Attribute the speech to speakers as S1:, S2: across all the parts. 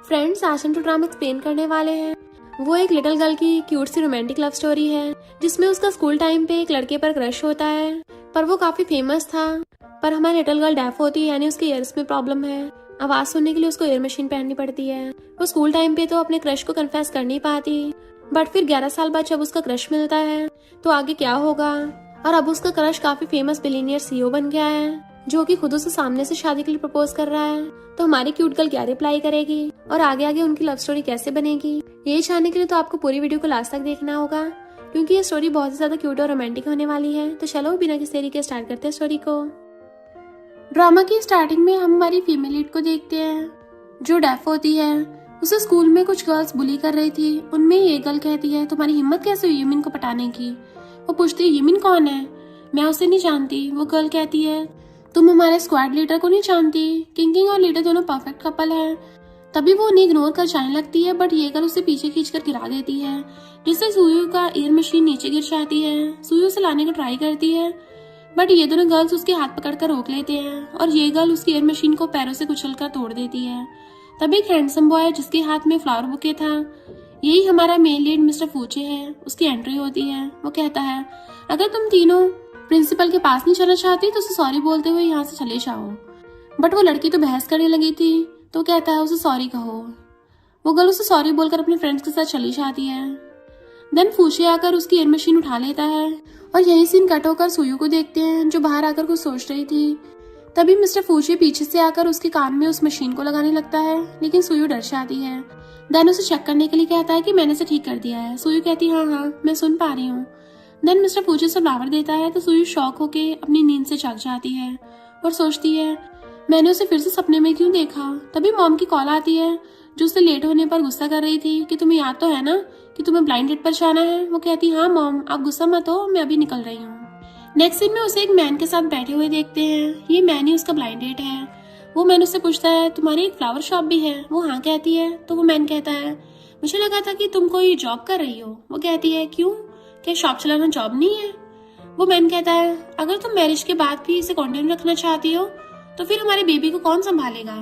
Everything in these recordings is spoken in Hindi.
S1: फ्रेंड्स, आज हम जो ड्रामा एक्सप्लेन करने वाले हैं वो एक लिटिल गर्ल की क्यूट सी रोमांटिक लव स्टोरी है, जिसमें उसका स्कूल टाइम पे एक लड़के पर क्रश होता है, पर वो काफी फेमस था। पर हमारी लिटिल गर्ल डेफ होती है, यानी उसके ईयर्स में प्रॉब्लम है। आवाज सुनने के लिए उसको ईयर मशीन पहननी पड़ती है। वो स्कूल टाइम पे तो अपने क्रश को कन्फेस कर नहीं पाती, बट फिर 11 साल बाद जब उसका क्रश मिलता है तो आगे क्या होगा। और अब उसका क्रश काफी फेमस बिलियनियर सीईओ बन गया है, जो कि खुद उसे सामने से शादी के लिए प्रपोज कर रहा है। तो हमारी क्यूट गर्ल क्या रिप्लाई करेगी और आगे आगे उनकी लव स्टोरी कैसे बनेगी, ये जानने के लिए तो आपको पूरी वीडियो को लास्ट तक देखना होगा, क्योंकि ये स्टोरी बहुत ही ज्यादा क्यूट और रोमांटिक होने वाली है। तो चलो बिना किसी देरी के स्टार्ट करते हैं स्टोरी को। ड्रामा की स्टार्टिंग में हम हमारी फीमेल लीड को देखते हैं, जो डेफ होती है। उसे स्कूल में कुछ गर्ल्स बुली कर रही थी। उनमें ये गर्ल कहती है, तुम्हारी हिम्मत कैसे हुई यमिन को पटाने की। वो पूछती है, यमिन कौन है? मैं उसे नहीं जानती। वो गर्ल कहती है, तुम हमारे स्क्वाड लीडर को नहीं जानती। किंग और लीडर दोनों परफेक्ट कपल है। तभी वो उन्हें इग्नोर कर जाने लगती है, बट ये गर्ल उसे पीछे खींचकर गिरा देती है, जिससे सुयू का एयर मशीन नीचे गिर जाती है। सुयू उसे लाने को ट्राई करती है, बट ये दोनों गर्ल्स उसके हाथ पकड़कर रोक लेते हैं और ये गर्ल उसकी एयर मशीन को पैरों से कुचलकर तोड़ देती है। तभी एक हैंडसम बॉय जिसके हाथ में फ्लावर बुके था, यही हमारा मेन लीड मिस्टर फूचे है, उसकी एंट्री होती है। वो कहता है, अगर तुम तीनों प्रिंसिपल के पास नहीं चलना चाहती तो उसे सॉरी बोलते हुए यहाँ से चले जाओ। बट वो लड़की तो बहस करने लगी थी, तो कहता है उसे सॉरी कहो। वो गर्ल उसे सॉरी बोलकर अपने फ्रेंड्स के साथ चली जाती है। देन फूचे आकर उसकी एयर मशीन उठा लेता है और यही सीन कट होकर सुयू को देखते हैं, जो बाहर आकर कुछ सोच रही थी। तभी मिस्टर फूचे पीछे से आकर उसके कान में उस मशीन को लगाने लगता है, लेकिन सुयू डर जाती है। देन उसे चेक करने के लिए कहता है कि मैंने इसे ठीक कर दिया है। सुयू कहती है, हाँ मैं सुन पा रही हूँ। देन मिस्टर फूचे से फ्लावर देता है तो सुयू शॉक होके अपनी नींद से जाग जाती है और सोचती है, मैंने उसे फिर से सपने में क्यों देखा। तभी मॉम की कॉल आती है, जो उसे लेट होने पर गुस्सा कर रही थी कि तुम्हें याद तो है ना कि तुम्हें ब्लाइंड डेट पर जाना है। वो कहती, हाँ मॉम आप गुस्सा मत हो, मैं अभी निकल रही हूँ। नेक्स्ट सीन में उसे एक मैन के साथ बैठे हुए देखते हैं। ये मैन ही उसका ब्लाइंड डेट है। वो मैन उससे पूछता है, तुम्हारी एक फ्लावर शॉप भी है? वो हाँ कहती है। तो वो मैन कहता है, मुझे लगा था कि तुम कोई जॉब कर रही हो। वो कहती है, क्यों, क्या शॉप चलाना जॉब नहीं है? वो मैन कहता है, अगर तुम मैरिज के बाद भी इसे कंटिन्यू रखना चाहती हो तो फिर हमारे बेबी को कौन संभालेगा?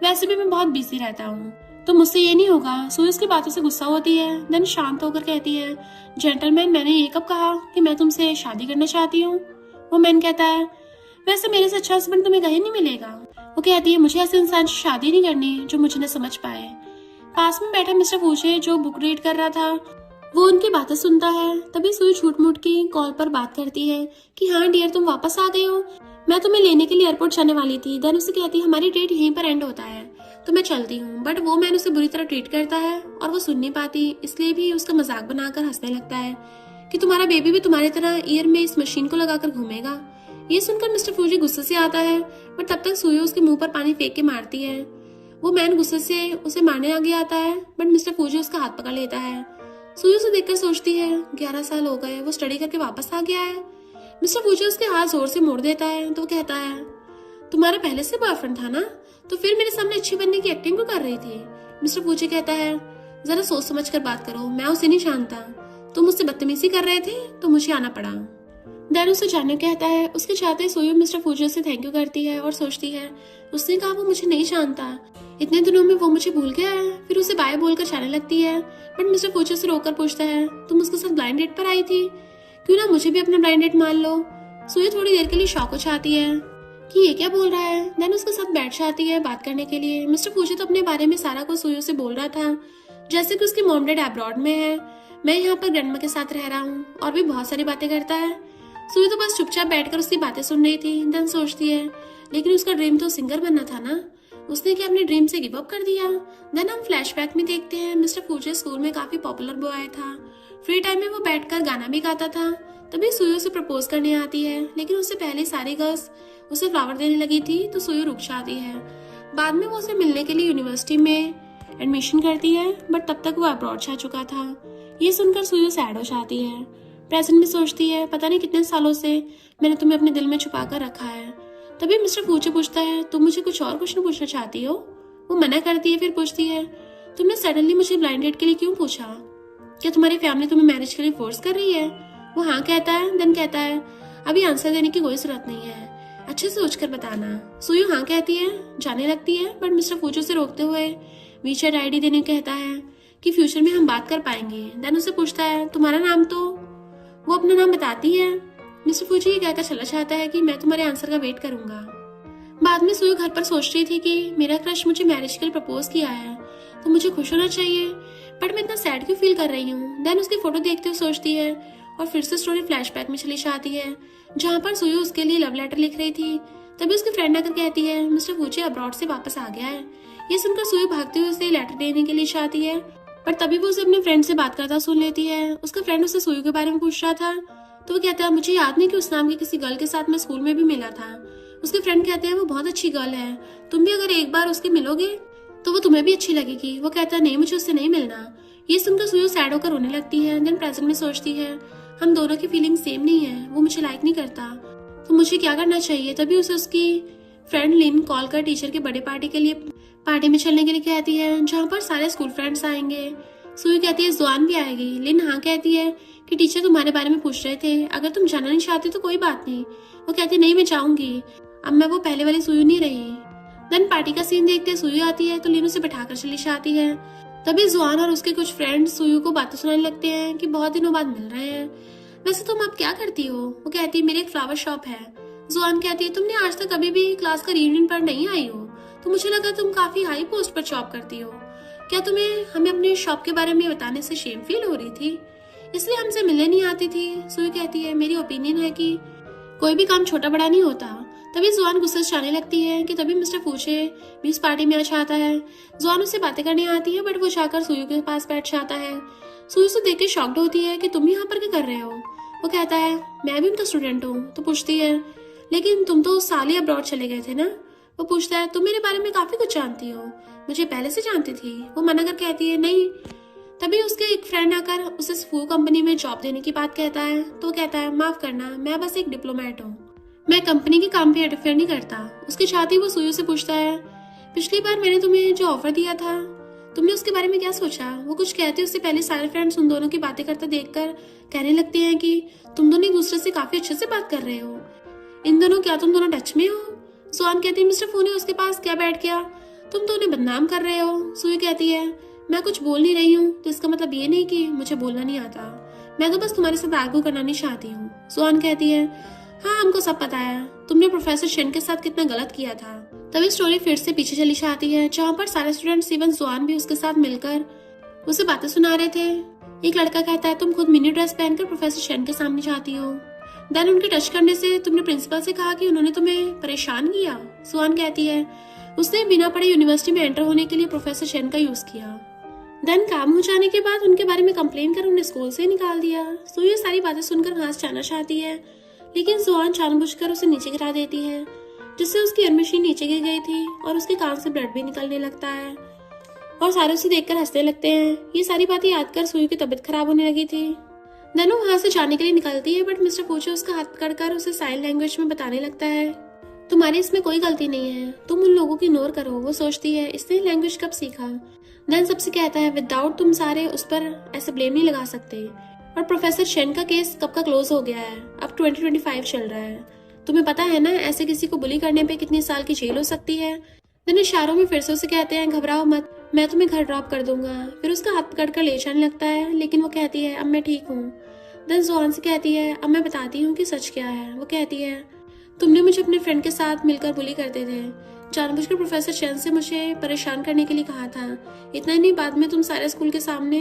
S1: वैसे भी मैं बहुत बिजी रहता हूँ, तो मुझसे ये नहीं होगा। सुयू उसकी बातों से गुस्सा होती है। देन शांत होकर कहती है, जेंटलमैन मैंने ये कब कहा कि मैं तुमसे शादी करना चाहती हूँ? वो मैन कहता है, वैसे मेरे से अच्छा हस्बैंड तुम्हें कहीं नहीं मिलेगा। वो कहती है, मुझे ऐसे इंसान से शादी नहीं करनी जो मुझे न समझ पाए। पास में बैठा मिस्टर फूचे जो बुक रीड कर रहा था, वो उनकी बातें सुनता है। तभी सुई झूठ मूठ की कॉल पर बात करती है कि हाँ डियर तुम वापस आ गए हो, मैं तुम्हें लेने के लिए एयरपोर्ट जाने वाली थी। देन उसे कहती है, हमारी डेट यहीं पर एंड होता है तो मैं चलती हूँ। बट वो मैन उसे बुरी तरह ट्रीट करता है और वो सुन नहीं पाती, इसलिए भी उसका मजाक बनाकर हंसने लगता है कि तुम्हारा बेबी भी तुम्हारी तरह ईयर में इस मशीन को लगाकर घूमेगा। ये सुनकर मिस्टर फूजी गुस्से से आता है, बट तब तक सुई उसके मुंह पर पानी फेंक के मारती है। वो मैन गुस्से से उसे मारने आगे आता है, बट मिस्टर फूजी उसका हाथ पकड़ लेता है। सुई उसे देखकर सोचती है, 11 साल हो गए, वो स्टडी करके वापस आ गया है। मिस्टर फूजी उसके हाथ जोर से मोड़ देता है। तो वो कहता है, तुम्हारा पहले से बॉयफ्रेंड था ना, तो फिर मेरे सामने अच्छी बनने की एक्टिंग क्यों कर रही थी? मिस्टर फूजी कहता है, जरा सोच समझ कर बात करो, मैं उसे नहीं जानता। तुम मुझसे बदतमीजी कर रहे थे तो मुझे आना पड़ा। देन उसे जाने कहता है। उसके चाहते सोयू मिस्टर फूजी से थैंक यू करती है और सोचती है, उसने कहा वो मुझे नहीं जानता, इतने दिनों में वो मुझे भूल गया है। फिर उसे बाय बोलकर जाने लगती है, बट मिस्टर फूजी से रोककर पूछता है, तुम उसके साथ ब्लाइंड डेट पर आई थी, क्यों ना मुझे भी अपना ब्लाइंड डेट मान लो। सोयू थोड़ी देर के लिए शॉक हो जाती है कि ये क्या बोल रहा है। देन उसके साथ बैठ जाती है बात करने के लिए। मिस्टर फूजी तो अपने बारे में सारा कुछ सोयू से बोल रहा था, जैसे कि उसकी मॉम डैड अब्रॉड में है, मैं यहाँ पर ग्रैंडमा के साथ रह रहा हूँ, और भी बहुत सारी बातें करता है। सुई तो बस चुपचाप बैठकर उसकी बातें सुन रही थी। देन सोचती है, लेकिन उसका ड्रीम तो सिंगर बनना था ना, उसने क्या अपने ड्रीम से गिव अप कर दिया? देन हम फ्लैशबैक में देखते हैं, मिस्टर फूजे स्कूल में काफी पॉपुलर बॉय था। फ्री टाइम में वो बैठकर गाना भी गाता था। तभी सुई उसे प्रपोज करने आती है, लेकिन उससे पहले सारी गर्ल्स उसे फ्लावर देने लगी थी, तो सुई रुक जाती है। बाद में वो उसे मिलने के लिए यूनिवर्सिटी में एडमिशन करती है, बट तब तक वो अब्रॉड जा चुका था। ये सुनकर सुई सैड हो जाती है। प्रेजेंट में सोचती है, पता नहीं कितने सालों से मैंने तुम्हें अपने दिल में छुपा कर रखा है। तभी मिस्टर फूचे पूछता है, तुम मुझे कुछ और क्वेश्चन पूछना चाहती हो? वो मना करती है। फिर पूछती है, तुमने सडनली मुझे ब्लाइंड डेट के लिए क्यों पूछा? क्या तुम्हारी फैमिली तुम्हें मैरिज के लिए फोर्स कर रही है? वो हाँ कहता है। देन कहता है, अभी आंसर देने की कोई जरूरत नहीं है, अच्छे से सोचकर बताना। सुयू हाँ कहती है, जाने लगती है, बट मिस्टर फूचे से रोकते हुए वीचैट आईडी देने कहता है कि फ्यूचर में हम बात कर पाएंगे। देन उसे पूछता है तुम्हारा नाम, तो वो अपना नाम बताती है। मिस्टर फूची ये कहकर चला जाता है कि मैं तुम्हारे आंसर का वेट करूंगा। बाद में सुयु घर पर सोच रही थी कि मेरा क्रश मुझे मैरिज के लिए प्रपोज किया है तो मुझे खुश होना चाहिए, बट मैं इतना सैड क्यों फील कर रही हूँ। देन उसकी फोटो देखते हुए सोचती है और फिर से स्टोरी फ्लैशबैक में चली जाती है जहाँ पर सुयु उसके लिए लव लेटर लिख रही थी। तभी उसकी फ्रेंड आकर कहती है मिस्टर फूची अब्रॉड से वापस आ गया है। ये सुनकर सुयु भागते हुए उसे लेटर देने के लिए जाती है, पर तभी वो उसे अपने फ्रेंड से बात करता सुन लेती है। उसका फ्रेंड उससे सुयु के बारे में पूछ रहा था तो वो कहता है मुझे याद नहीं कि उस नाम की किसी गर्ल के साथ मैं स्कूल में भी मिला था। उसके फ्रेंड कहते हैं वो बहुत अच्छी गर्ल है, तुम भी अगर एक बार उसके मिलोगे तो वो तुम्हें भी अच्छी लगेगी। वो कहता है नहीं, मुझे उससे नहीं मिलना। ये सुनकर सुयु सैड होकर रोने लगती है। देन प्रेजेंट में सोचती है हम दोनों की फीलिंग सेम नहीं है, वो मुझे लाइक नहीं करता तो मुझे क्या करना चाहिए। तभी उसे उसकी फ्रेंड लिन कॉल कर टीचर के बर्थडे पार्टी के लिए पार्टी में चलने के लिए कहती है जहाँ पर सारे स्कूल फ्रेंड्स आएंगे। सुयु कहती है जुआन भी आएगी। लिन हाँ कहती है कि टीचर तुम्हारे बारे में पूछ रहे थे, अगर तुम जाना नहीं चाहती तो कोई बात नहीं। वो कहती है नहीं मैं जाऊंगी, अब मैं वो पहले वाली सुयु नहीं रही। देन पार्टी का सीन देखते सुयु आती है तो लिन उसे बैठाकर चली जाती है। तभी जुआन और उसके कुछ फ्रेंड्स सुयु को बातें सुनाने लगते हैं कि बहुत दिनों बाद मिल रहे हैं, वैसे तुम अब क्या करती हो। वो कहती है मेरी एक फ्लावर शॉप है। जुआन कहती है तुमने आज तक कभी भी क्लास का रियूनियन पर नहीं आई हो, तो मुझे लगा तुम काफी हाई पोस्ट पर जॉब करती हो। क्या तुम्हें हमें अपनी शॉप के बारे में बताने से शेम फील हो रही थी, इसलिए हमसे मिलने नहीं आती थी। सुयु कहती है मेरी ओपिनियन है कि कोई भी काम छोटा बड़ा नहीं होता। तभी जुआन गुस्से से जाने लगती है कि तभी मिस्टर फूचे भी इस पार्टी में आ जाता है। जुआन उससे बातें करने आती है बट वो जाकर सुयु के पास बैठ जाता है। सुयु से देख के शॉक्ड होती है कि तुम यहाँ पर क्या कर रहे हो। वो कहता है मैं भी उनका स्टूडेंट हूँ। तो पूछती है लेकिन तुम तो उस साल ही अब्रॉड चले गए थे ना। वो पूछता है तुम मेरे बारे में काफी कुछ जानती हो, मुझे पहले से जानती थी। वो मना कर कहती है नहीं। तभी उसके एक फ्रेंड आकर उसे फूड कंपनी में जॉब देने की बात कहता है तो वो कहता है माफ करना, मैं बस एक डिप्लोमेट हूँ, मैं कंपनी के काम पे इंटरफेयर नहीं करता। उसके साथ ही वो सुयु से पूछता है पिछली बार मैंने तुम्हें जो ऑफर दिया था तुमने उसके बारे में क्या सोचा। वो कुछ कहते उससे पहले सारे फ्रेंड्स उन दोनों की बातें करते देखकर कहने लगते हैं कि तुम दोनों एक दूसरे से काफी अच्छे से बात कर रहे हो, इन दोनों क्या तुम दोनों टच में हो। जुआन कहती है मिस्टर फूने उसके पास क्या बैठ गया, तुम तो उन्हें बदनाम कर रहे हो। सुयु कहती है मैं कुछ बोल नहीं रही हूँ तो इसका मतलब ये नहीं कि मुझे बोलना नहीं आता, मैं तो बस तुम्हारे साथ आर्ग्यू करना नहीं चाहती हूँ। जुआन कहती है हाँ हमको सब पता है, तुमने प्रोफेसर शेन के साथ कितना गलत किया था। तभी स्टोरी फिर से पीछे चली जाती है जहाँ पर सारे स्टूडेंट्स इवन जुआन भी उसके साथ मिलकर उसे बातें सुना रहे थे। एक लड़का कहता है तुम खुद मिनी ड्रेस पहनकर प्रोफेसर शेन के सामने जाती हो, देन उनके टच करने से तुमने प्रिंसिपल से कहा कि उन्होंने तुम्हें परेशान किया। जुआन कहती है उसने बिना पढ़े यूनिवर्सिटी में एंटर होने के लिए प्रोफेसर शेन का यूज किया, देन काम हो जाने के बाद उनके बारे में कंप्लेन कर उन्हें स्कूल से निकाल दिया। सुयु सारी बातें सुनकर वहां से जाना चाहती है लेकिन जुआन जानबूझकर उसे नीचे गिरा देती है जिससे उसकी एयर नीचे गिर गई थी और उसके कान से ब्लड भी निकलने लगता है और सारे उसे देखकर हंसने लगते हैं। ये सारी बातें याद कर सुयु की तबीयत खराब होने लगी थी। देन वो वहां से जाने के लिए निकलती है बट मिस्टर पूछे उसका हाथ पकड़कर उसे साइन लैंग्वेज में बताने लगता है तुम्हारी इसमें कोई गलती नहीं है, तुम उन लोगों की इग्नोर करो। वो सोचती है इसने लैंग्वेज कब सीखा। देन सबसे कहता है विदाउट तुम सारे उस पर ऐसे ब्लेम नहीं लगा सकते, और प्रोफेसर शेन का केस कब का क्लोज हो गया है, अब 2025 चल रहा है, तुम्हें पता है ना ऐसे किसी को बुली करने पे कितनी साल की जेल हो सकती है। देन इशारों में फिर से उसे कहते हैं घबराओ मत, मैं तुम्हें घर ड्रॉप कर दूंगा। फिर उसका हाथ पकड़कर ले जाने लगता है लेकिन वो कहती है अब मैं ठीक हूँ। देन जुआन से कहती है अब मैं बताती हूँ कि सच क्या है। वो कहती है तुमने मुझे अपने फ्रेंड के साथ मिलकर बुली करते थे, जानबूझकर प्रोफेसर शेन से मुझे परेशान करने के लिए कहा था। इतना ही नहीं, बाद में तुम सारे स्कूल के सामने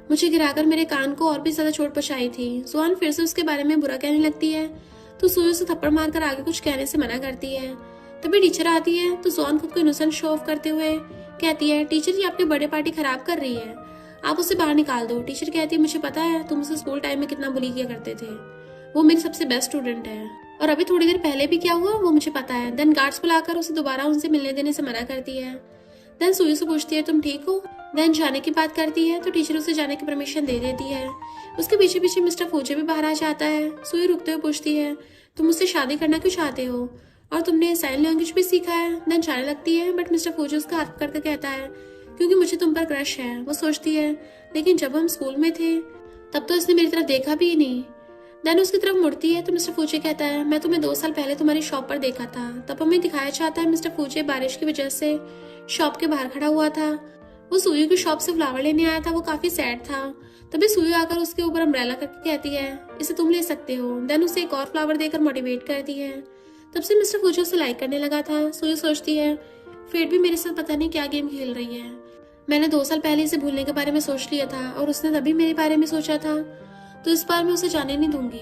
S1: मुझे गिराकर मेरे कान को और भी ज्यादा चोट पहुंचाई थी। जुआन फिर से उसके बारे में बुरा कहने लगती है तो सुयु से थप्पड़ मारकर आगे कुछ कहने से मना करती है। तभी टीचर आती है तो जुआन खुद को इनोसेंट शो ऑफ करते हुए कहती है टीचर ये आपकी बर्थडे पार्टी खराब कर रही है, आप उसे बाहर निकाल दो। टीचर कहती है मुझे पता है तुम उसे स्कूल टाइम में कितना बुली किया करते थे, वो मेरी सबसे बेस्ट स्टूडेंट है और अभी थोड़ी देर पहले भी क्या हुआ वो मुझे पता है। देन गार्ड्स बुलाकर उसे दोबारा उनसे मिलने देने से मना करती है। देन सुयु से पूछती है तुम ठीक हो। देन जाने की बात करती है तो टीचर उसे जाने की परमिशन दे देती है। उसके पीछे पीछे मिस्टर फूजे भी बाहर आ जाता है। सुयु रुकते हुए पूछती है तुम मुझसे शादी करना क्यों चाहते हो और तुमने साइन लैंग्वेज भी सीखा है। देन जाने लगती है बट मिस्टर फूजे उसका हाथ पकड़कर कहता है क्योंकि मुझे तुम पर क्रश है। वो सोचती है लेकिन जब हम स्कूल में थे तब तो इसने मेरी तरफ देखा भी नहीं। देन उसकी तरफ मुड़ती है तो मिस्टर फूचे कहता है मैं तुम्हें 2 साल पहले तुम्हारी शॉप पर देखा था। तब हमें दिखाया जाता है मिस्टर फूचे बारिश की वजह से शॉप के बाहर खड़ा हुआ था वो सुयू की शॉप से फ्लावर लेने आया था, वो काफी सैड था। तभी सुयू आकर उसके ऊपर अम्ब्रेला करके कहती है इसे तुम ले सकते हो। देन उसे एक और फ्लावर देकर मोटिवेट करती है। तब से मिस्टर फूजी उसे लाइक करने लगा था। सुयू सोचती है फेट भी मेरे साथ पता नहीं क्या गेम खेल रही है। मैंने 2 साल पहले इसे भूलने के बारे में सोच लिया था और उसने तभी मेरे बारे में सोचा था, तो इस बार मैं उसे जाने नहीं दूंगी।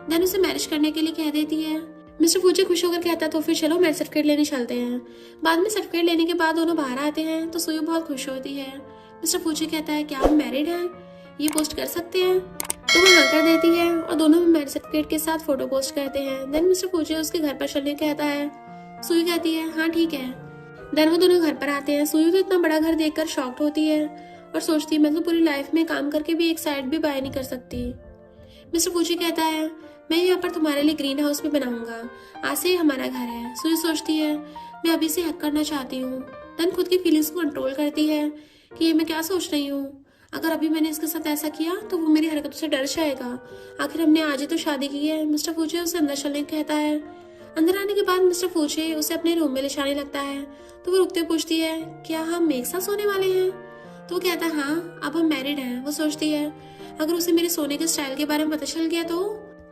S1: देन उसे मैरिज करने के लिए कह देती है। मिस्टर फूजी खुश होकर कहता है तो फिर चलो मैरिज सर्टिफिकेट लेने चलते हैं। बाद में सर्टिफिकेट लेने के बाद दोनों बाहर आते हैं तो सुयू बहुत खुश होती है। मिस्टर फूजी कहता है क्या हम मैरिड हैं, ये पोस्ट कर सकते हैं, तो वो हाँ कर देती है और दोनों मैरिज सर्टिफिकेट के साथ फोटो पोस्ट करते हैं। देन मिस्टर फूजी उसके घर पर चलने कहता है। सुयू कहती है हाँ ठीक है। देन वो दोनों घर पर आते हैं। सुयू तो इतना बड़ा घर देखकर शॉक्ड होती है और सोचती है मैं तो पूरी लाइफ में काम करके भी एक साइड भी बाय नहीं कर सकती। मिस्टर फूजी कहता है मैं यहाँ पर तुम्हारे लिए ग्रीन हाउस भी बनाऊंगा, आज से हमारा घर है। सुयू सोचती है मैं अभी से हक करना चाहती हूँ। देन खुद की फीलिंग्स को कंट्रोल करती है कि ये मैं क्या सोच रही हूँ, अगर अभी मैंने इसके साथ ऐसा किया तो वो मेरी हरकतों से डर जाएगा, आखिर हमने आज ही तो शादी की है। मिस्टर फूजी उसे अंदर चलने कहता है। अंदर आने के बाद मिस्टर फूजी उसे अपने रूम में ले जाने लगता है तो वो रुकते पूछती है क्या हम एक साथ सोने वाले हैं, तो वो कहता है हाँ अब हम मैरिड हैं। वो सोचती है अगर उसे मेरे सोने के स्टाइल के बारे में पता चल गया तो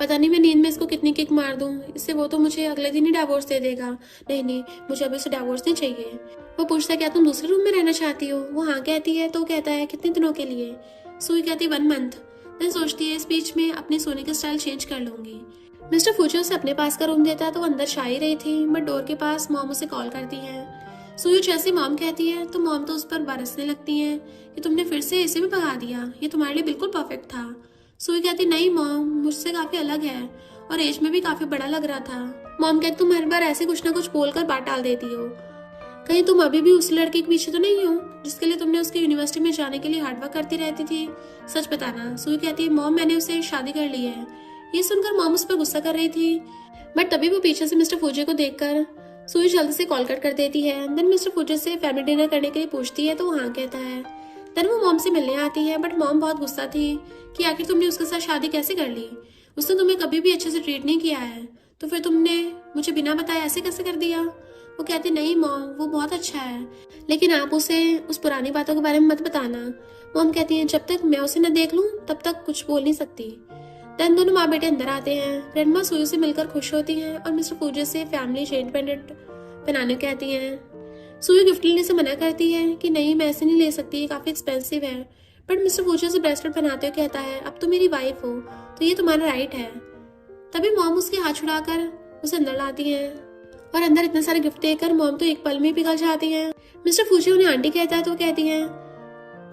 S1: पता नहीं मैं नींद में इसको कितनी किक मार दूं, इससे वो तो मुझे अगले दिन ही डिवोर्स दे देगा। नहीं मुझे अभी उसे डिवोर्स नहीं चाहिए। वो पूछता है क्या तुम दूसरे रूम में रहना चाहती हो, वो हाँ कहती है। तो कहता है कितने दिनों के लिए, सुई कहती है 1 मंथ। देन सोचती है इस बीच में अपने सोने का स्टाइल चेंज कर लूंगी। मिस्टर फूजी उसे अपने पास का रूम देता है तो वो अंदर जा ही रही थी बट डोर के पास मॉम उसे कॉल करती है। सुई जैसे मॉम कहती है तो मॉम तो उस पर बरसने लगती है कि तुमने फिर से इसे भी भगा दिया, ये तुम्हारे लिए बिल्कुल परफेक्ट था। सुई कहती नहीं मॉम मुझसे काफी अलग है और एज में भी काफी बड़ा लग रहा था। मॉम कहती तुम हर बार ऐसे कुछ ना कुछ बोलकर बात टाल देती हो, कहीं तुम अभी भी उस लड़के के पीछे तो नहीं हो जिसके लिए तुमने उसकी यूनिवर्सिटी में जाने के लिए हार्डवर्क करती रहती थी, सच बताना। सुई कहती है मॉम मैंने उसे शादी कर ली है। ये सुनकर मॉम उस पर गुस्सा कर रही थी बट तभी वो पीछे से मिस्टर फूजी को देखकर सुई जल्दी से कॉल कट कर देती है। देन मिस्टर फूजी से फैमिली डिनर करने के लिए पूछती है तो वो हाँ कहता है। देन वो मॉम से मिलने आती है बट मॉम बहुत गुस्सा थी कि आखिर तुमने उसके साथ शादी कैसे कर ली, उसने तुम्हें कभी भी अच्छे से ट्रीट नहीं किया है, तो फिर तुमने मुझे बिना बताए ऐसे कैसे कर दिया। वो कहती नहीं मॉम वो बहुत अच्छा है लेकिन आप उसे उस पुरानी बातों के बारे में मत बताना। मॉम कहती है जब तक मैं उसे न देख लूं तब तक कुछ बोल नहीं सकती। देन दोनों माँ बेटे अंदर आते हैं। ग्रैंडमा सुई से मिलकर खुश होती हैं और मिस्टर फूजी से फैमिली चेन पेंडेंट पहनाने कहती हैं। सुई गिफ्ट लेने से मना करती है कि नहीं मैं ऐसे नहीं ले सकती, ये काफी एक्सपेंसिव है। बट मिस्टर फूजी से ब्रेसलेट पहनाते हुए कहता है अब तो मेरी वाइफ हो तो ये तुम्हारा राइट है। तभी मॉम उसके हाथ छुड़ाकर उसे अंदर लाती है और अंदर इतने सारे गिफ्ट देकर मॉम तो एक पल में पिघल जाती है। मिस्टर फूजी उन्हें आंटी कहता है तो कहती है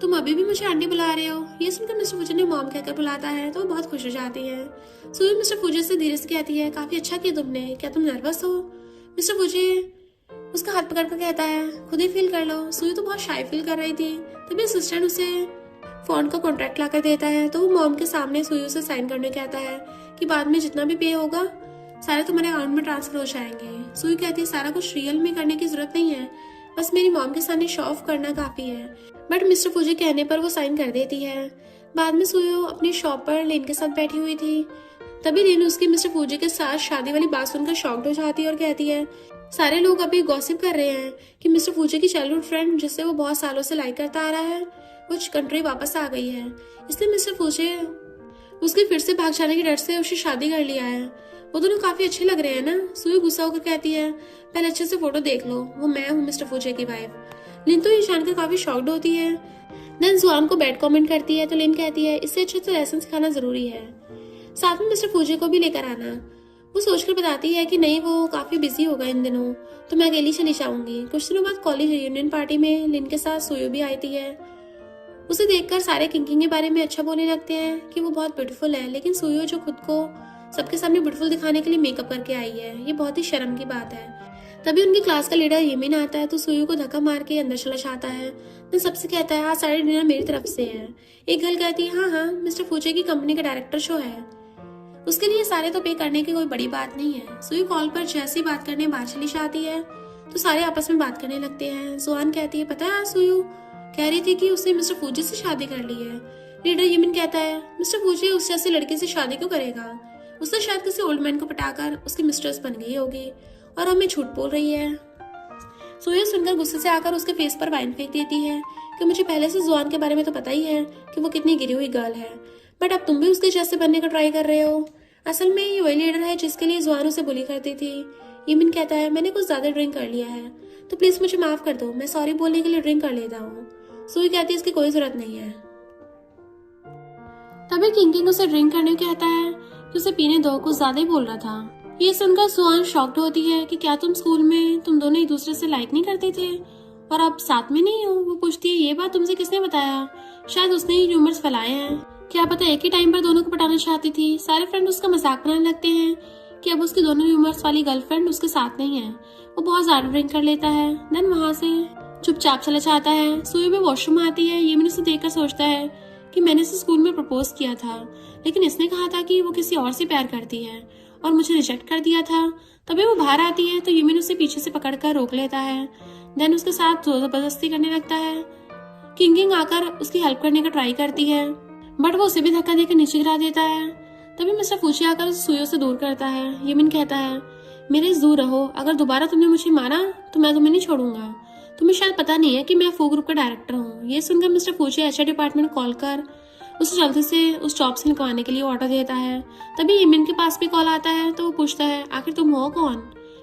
S1: तुम अभी भी मुझे आंटी बुला रहे हो। ये सुनकर मिस्टर फूजी ने मॉम कहकर बुलाता है तो वो बहुत खुश हो जाती है। सुई मिस्टर फूजी से धीरे से कहती है काफी अच्छा किया तुमने, क्या तुम नर्वस हो। मिस्टर फूजी उसका हाथ पकड़ कर कहता है खुद ही फील कर लो। सुई तो बहुत शाई फील कर रही थी तभी असिस्टेंट उसे फोन का कॉन्ट्रैक्ट लाकर देता है तो वो मॉम के सामने सुई उसे साइन करने कहता है कि बाद में जितना भी पे होगा सारे तुम्हारे अकाउंट में ट्रांसफर हो जाएंगे। सुई कहती है सारा कुछ रियल में करने की जरूरत नहीं है, बस मेरी मॉम के सामने शो ऑफ करना काफी है। बट मिस्टर फूजी कहने पर वो साइन कर देती है। बाद में सुई अपनी शॉप पर लेन के साथ बैठी हुई थी तभी लेन उसकी मिस्टर फूजी के साथ शादी वाली बात सुनकर शॉक्ड हो जाती है और कहती है सारे लोग अभी गॉसिप कर रहे हैं कि मिस्टर फूजी की चाइल्डहुड फ्रेंड जिससे वो बहुत सालों से लाइक करता आ रहा है वो कंट्री वापस आ गई है, इसलिए मिस्टर फूजी उसके फिर से भाग जाने के डर से उससे शादी कर लिया है। वो दोनों काफी अच्छे लग रहे हैं ना। सुई गुस्सा होकर कहती है पहले अच्छे से फोटो देख लो, वो मैं हूँ मिस्टर फूजी की वाइफ। लिन तो ये जानकर काफी शॉक्ड होती है। देन जुआन को बैड कमेंट करती है तो लिन कहती है इससे अच्छे तो लेसन सिखाना जरूरी है, साथ में मिस्टर फूजी को भी लेकर आना। वो सोचकर बताती है कि नहीं वो काफी बिजी होगा इन दिनों तो मैं अकेली चली जाऊंगी। कुछ दिनों बाद कॉलेज रियूनियन पार्टी में लिन के साथ सुयो भी आई थी है। उसे देखकर सारे किंकिंग के बारे में अच्छा बोलने लगते हैं कि वो बहुत ब्यूटीफुल है, लेकिन सुयो जो खुद को सबके सामने ब्यूटीफुल दिखाने के लिए मेकअप करके आई है, ये बहुत ही शर्म की बात है। तभी उनकी क्लास का लीडर यमिन आता है तो सुयो को धक्का मार के अंदर चला जाता है। तो सबसे कहता है आज सारे डिनर मेरी तरफ से है। एक गर्ल कहती है हाँ मिस्टर फूजी की कंपनी का डायरेक्टर शो है, उसके लिए सारे तो पे करने की कोई बड़ी बात नहीं है। सुई कॉल पर जैसी बात करने बाहर चली जाती है तो सारे आपस में बात करने लगते हैं। जुआन कहती है पता है सुयू कह रही थी कि उसने मिस्टर फूजी से शादी कर ली है। लीडर यमिन कहता है मिस्टर फूजी उस जैसे लड़के से शादी क्यों करेगा, उसने शायद किसी ओल्ड मैन को पटाकर उसकी मिस्ट्रेस बन गई होगी और हमें झूठ बोल रही है। सुई सुनकर गुस्से से आकर उसके फेस पर वाइन फेंक देती है। कि मुझे पहले से जुआन के बारे में तो पता ही है कि वो कितनी गिरी हुई गर्ल है, बट अब तुम भी उसके जैसे बनने का ट्राई कर रहे हो। असल में ये वही लीडर है जिसके लिए जुआन उसे बुली करती थी। यमिन कहता है मैंने कुछ ज्यादा ड्रिंक कर लिया है, तो प्लीज मुझे माफ कर दो, मैं सॉरी बोलने के लिए ड्रिंक कर लेता हूँ। सुई कहती है इसकी कोई जरूरत नहीं है। तभी किंग उसे ड्रिंक करने को कहता है कि उसे पीने दो, कुछ ज्यादा ही बोल रहा था। ये सुनकर सुहान शॉक्ड होती है कि क्या तुम स्कूल में तुम दोनों एक दूसरे से लाइक नहीं करते थे और अब साथ में नहीं हो। वो पूछती है ये बात तुमसे किसने बताया? शायद उसने ही रूमर्स फैलाए हैं। क्या पता एक ही टाइम पर दोनों को पटाना चाहती थी। सारे फ्रेंड उसका मजाक बनाने लगते हैं कि अब उसकी दोनों रूमर्स वाली गर्लफ्रेंड उसके साथ नहीं है। वो बहुत ज्यादा ड्रिंक कर लेता है, देन वहां से चुपचाप चला जाता है। सुई भी वॉशरूम आती है। ये मैंने उसे देखकर सोचता है कि मैंने इसे स्कूल में प्रपोज किया था, लेकिन इसने कहा था कि वो किसी और से प्यार करती है और मुझे रिजेक्ट कर दिया था। तभी वो बाहर आती है तो यूमिन उसे पीछे से पकड़कर रोक लेता है, देन उसके साथ जबरदस्ती करने लगता है। किंग आकर उसकी हेल्प करने का ट्राई करती है, बट वो उसे भी धक्का देकर नीचे गिरा देता है। तभी मिस्टर फूची आकर उसे सुइयों से दूर करता है। यमिन कहता है मेरे से दूर रहो, अगर दोबारा तुमने मुझे मारा तो मैं तुम्हें नहीं छोड़ूंगा। तुम्हें शायद पता नहीं है कि मैं फू ग्रुप का डायरेक्टर हूँ। ये सुनकर मिस्टर फूची एचआर डिपार्टमेंट कॉल कर उसे जल्दी से उस जॉब से निकलवाने के लिए ऑर्डर देता है। तभी यमिन के पास भी कॉल आता है तो वो पूछता है आखिर तुम हो कौन?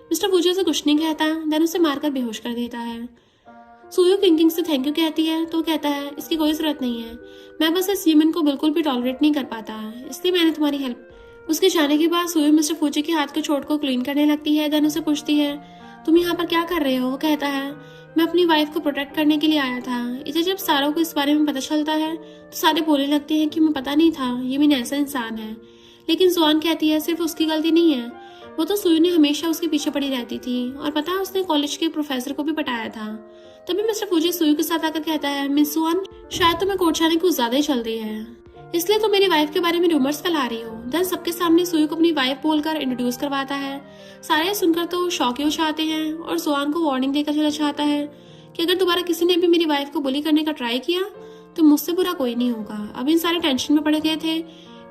S1: मिस्टर फूची उसे कुछ नहीं कहता, देन उसे मारकर बेहोश कर देता है। सुयो किंग से थैंक यू कहती है तो कहता है इसकी कोई जरूरत नहीं है, मैं बस इस यमिन को बिल्कुल भी टॉलरेट नहीं कर पाता, इसलिए मैंने तुम्हारी हेल्प। उसके जाने के बाद सुयो मिस्टर फूची के हाथ के चोट को क्लीन करने लगती है। देन उसे पूछती है तुम यहाँ पर क्या कर रहे हो? वो कहता है मैं अपनी वाइफ को प्रोटेक्ट करने के लिए आया था। इसे जब सारों को इस बारे में पता चलता है तो सारे बोलने लगते हैं कि मैं पता नहीं था यमिन ऐसा इंसान है। लेकिन जुआन कहती है सिर्फ उसकी गलती नहीं है, वो तो सुयो ने हमेशा उसके पीछे पड़ी रहती थी और पता है उसने कॉलेज के प्रोफेसर को भी पटाया था। तभी मिस्टर फूजी सुयो के साथ आकर कहता है मिस जुआन शायद तुम्हें कोर्ट जाने कुछ ज्यादा ही चल रही है, इसलिए तो मेरी वाइफ के बारे में रूमर्स फैला रही हो। देन सबके सामने सुयो को अपनी वाइफ बोलकर इंट्रोड्यूस करवाता है। सारे सुनकर तो शॉक हो जाते हैं और जुआन को वार्निंग देकर चला जाता है कि अगर दोबारा किसी ने भी मेरी वाइफ को बुली करने का ट्राई किया तो मुझसे बुरा कोई नहीं होगा। अब इन सारे टेंशन में पड़ गए थे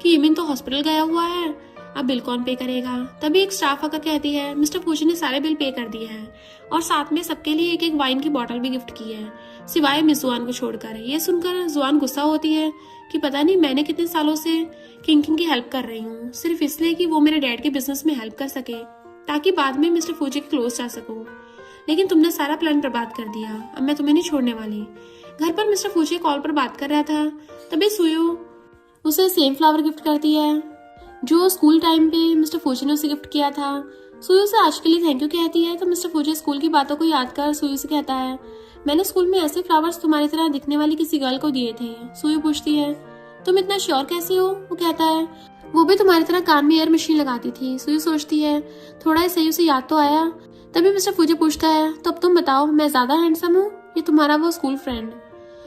S1: कि यमिन तो हॉस्पिटल गया हुआ है, अब बिल कौन पे करेगा। तभी एक स्टाफ आकर कहती है मिस्टर फूजी ने सारे बिल पे कर दिए हैं और साथ में सबके लिए एक एक वाइन की बोतल भी गिफ्ट की है, सिवाय मिस जुआन को छोड़कर। ये सुनकर जुआन गुस्सा होती है कि पता नहीं मैंने कितने सालों से किंग की हेल्प कर रही हूँ सिर्फ इसलिए कि वो मेरे डैड के बिजनेस में हेल्प कर सके ताकि बाद में मिस्टर फूजी के क्लोज जा सकूं, लेकिन तुमने सारा प्लान बर्बाद कर दिया, अब मैं तुम्हें नहीं छोड़ने वाली। घर पर मिस्टर फूजी कॉल पर बात कर रहा था, तभी सुयो उसे सेम फ्लावर गिफ्ट करती है जो स्कूल टाइम पे मिस्टर फूजी ने उसे गिफ्ट किया था। सुयो से आज के लिए थैंक यू कहती है तो मिस्टर फूजी स्कूल की बातों को याद कर सुयो से कहता है मैंने स्कूल में ऐसे फ्लावर्स तुम्हारी तरह दिखने वाली किसी गर्ल को दिए थे। सुयो पूछती है तुम इतना श्योर कैसे हो? वो कहता है वो भी तुम्हारी तरह कान में एयर मशीन लगाती थी। सुयो सोचती है थोड़ा ही सही उसे याद तो आया। तभी मिस्टर फूजी पूछता है तो अब तुम बताओ मैं ज्यादा हैंडसम हूँ या तुम्हारा वो स्कूल फ्रेंड?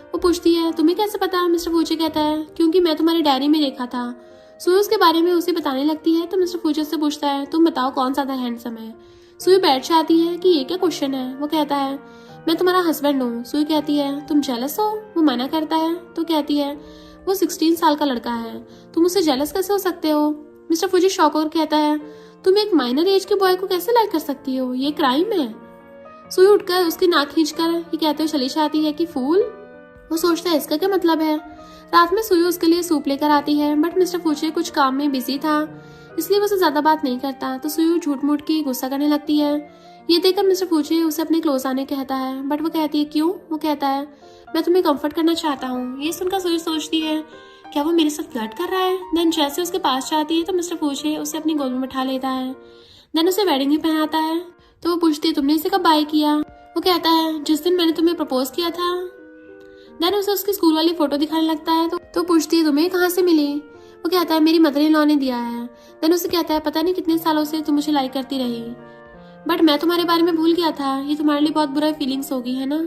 S1: वो पूछती है तुम्हें कैसे पता? मिस्टर फूजी कहता है क्योंकि मैं तुम्हारी डायरी में देखा था। सुयो उसके बारे में उसे बताने लगती है तो मिस्टर फूजी से पूछता है तुम बताओ कौन ज्यादा हैंडसम है? सुयो बैठ जाती है कि ये क्या क्वेश्चन है। वो कहता है मैं तुम्हारा हस्बैंड हूँ। सुयो कहती है तुम जेलस हो? वो मना करता है तो कहती है वो 16 साल का लड़का है, तुम उससे जेलस कैसे हो सकते हो? मिस्टर फूजी शॉक होकर कहता है तुम एक माइनर एज के बॉय को कैसे लाइक कर सकती हो, ये क्राइम है। सुई उठकर उसकी नाक खींचकर ये कहते हुए चली जाती है कि फूल। वो सोचता है इसका क्या मतलब है। रात में सुई उसके लिए सूप लेकर आती है, बट मिस्टर फूची कुछ काम में बिजी था इसलिए वो उसे ज्यादा बात नहीं करता तो सुई झूठ मूठ की गुस्सा करने लगती है। ये देखकर मिस्टर फूची उसे अपने क्लोज आने कहता है, बट वो कहती है क्यों? वो कहता है मैं तुम्हें कंफर्ट करना चाहता हूँ। ये सुनकर सुई सोचती है क्या वो मेरे साथ फ्लर्ट कर रहा है। देन जैसे उसके पास जाती है तो मिस्टर फूची उसे अपनी गोद में बैठा लेता है, देन उसे वेडिंग में पहनाता है। तो वो पूछती है तुमने इसे कब बाय किया? वो कहता है जिस दिन मैंने तुम्हें प्रपोज किया था। देन उसे उसकी स्कूल वाली फोटो दिखाने लगता है तो पूछती है तुम्हें कहाँ से मिली? वो कहता है मेरी मदर इन लॉ ने दिया है। देन उसे कहता है पता नहीं कितने सालों से तुम मुझे लाइक करती रही, बट मैं तुम्हारे बारे में भूल गया था। ये तुम्हारे लिए बहुत बुरा फीलिंग्स होगी है ना,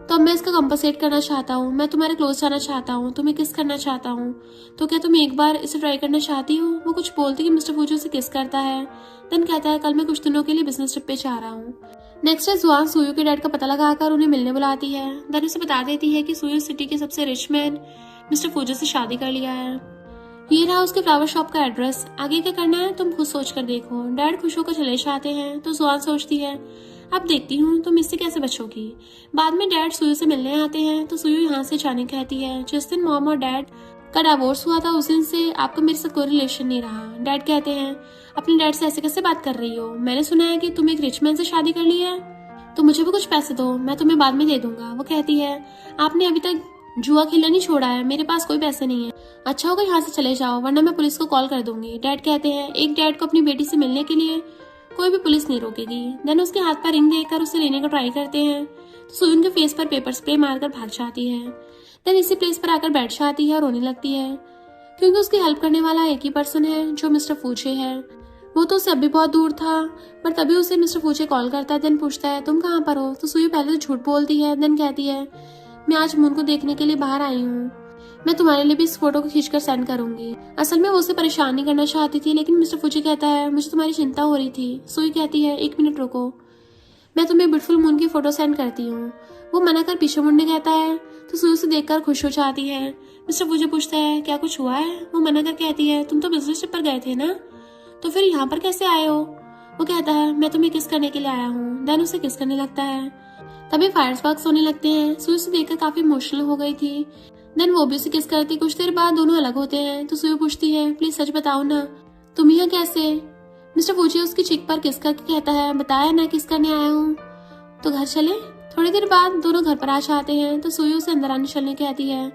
S1: तो अब मैं इसका कंपनसेट करना चाहता हूँ। मैं तुम्हारे क्लोज जाना चाहता हूँ, तुम्हें किस करना चाहता हूँ, तो क्या तुम एक बार इसे ट्राई करना चाहती हो? वो कुछ बोलती कि मिस्टर फूजी उसे किस करता है। देन कहता है कल मैं कुछ दिनों के लिए बिजनेस ट्रिप पे जा रहा हूँ। नेक्स्ट डे जुआन सुयो के डैड का पता लगाकर उन्हें मिलने बुलाती है। देन उसे बता देती है कि सुयो सिटी के सबसे रिच मैन मिस्टर फूजी से शादी कर लिया है। ये रहा उसके फ्लावर शॉप का एड्रेस, आगे क्या करना है तुम खुद सोच कर देखो। डैड खुश होकर चले जाते हैं तो जुआन सोचती है अब देखती हूँ तुम इससे कैसे बचोगी। बाद में डैड सुयू से मिलने आते हैं तो सुयू यहाँ से जाने कहती है। जिस दिन मॉम और डैड का डिवोर्स हुआ था उस दिन से आपका मेरे साथ कोई रिलेशन नहीं रहा। डैड कहते हैं अपने डैड से ऐसे कैसे बात कर रही हो, मैंने सुना है कि तुम एक रिच मैन से शादी कर ली है, तो मुझे भी कुछ पैसे दो, मैं तुम्हें बाद में दे दूंगा। वो कहती है आपने अभी तक जुआ खेलना नहीं छोड़ा है, मेरे पास कोई पैसे नहीं है, अच्छा होगा यहाँ से चले जाओ वरना मैं पुलिस को कॉल कर दूंगी। डैड कहते हैं एक डैड को अपनी बेटी से मिलने के लिए कोई भी पुलिस नहीं रोकेगी। देन उसके हाथ पर रिंग देकर उसे लेने का ट्राई करते हैं तो सुयू के फेस पर पेपर स्प्रे मारकर भाग जाती है। देन इसी प्लेस पर आकर बैठ जाती है और रोने लगती है क्योंकि उसकी हेल्प करने वाला एक ही पर्सन है जो मिस्टर फूचे है। वो तो उससे अभी बहुत दूर था पर तभी उसे मिस्टर फूचे कॉल करता है। देन पूछता है तुम कहाँ पर हो, तो सुयू पहले तो झूठ बोलती है। देन कहती है मैं आज मून को देखने के लिए बाहर आई हूँ, मैं तुम्हारे लिए भी इस फोटो को खींचकर सेंड करूंगी। असल में वो उसे परेशान नहीं करना चाहती थी लेकिन मिस्टर फूचे कहता है मुझे तुम्हारी चिंता हो रही थी। सुयू कहती है 1 मिनट रुको, मैं तुम्हें ब्यूटीफुल मून की फोटो सेंड करती हूँ। वो मना कर पीछे मुड़ने कहता है तो सुयू से देखकर खुश हो जाती है। मिस्टर फूचे पूछता है क्या कुछ हुआ है। वो मना कर कहती है तुम तो बिजनेस ट्रिप पर गए थे ना, तो फिर यहाँ पर कैसे आए हो। वो कहता है मैं तुम्हें किस करने के लिए आया हूँ। देन उसे किस करने लगता है। तभी फायरवर्क्स होने लगते हैं। सुयू से देखकर काफी इमोशनल हो गई थी। देन वो भी उसे किस करती। कुछ देर बाद दोनों अलग होते हैं तो सुयू पूछती है प्लीज सच बताओ ना तुम यहाँ कैसे। मिस्टर फूचे उसकी चीक पर किस करके कहता है बताया ना किस करने आया हूँ, तो घर चले। थोड़ी देर बाद दोनों घर पर आ जाते हैं तो सुयू उसे अंदर आने चलने कहती है।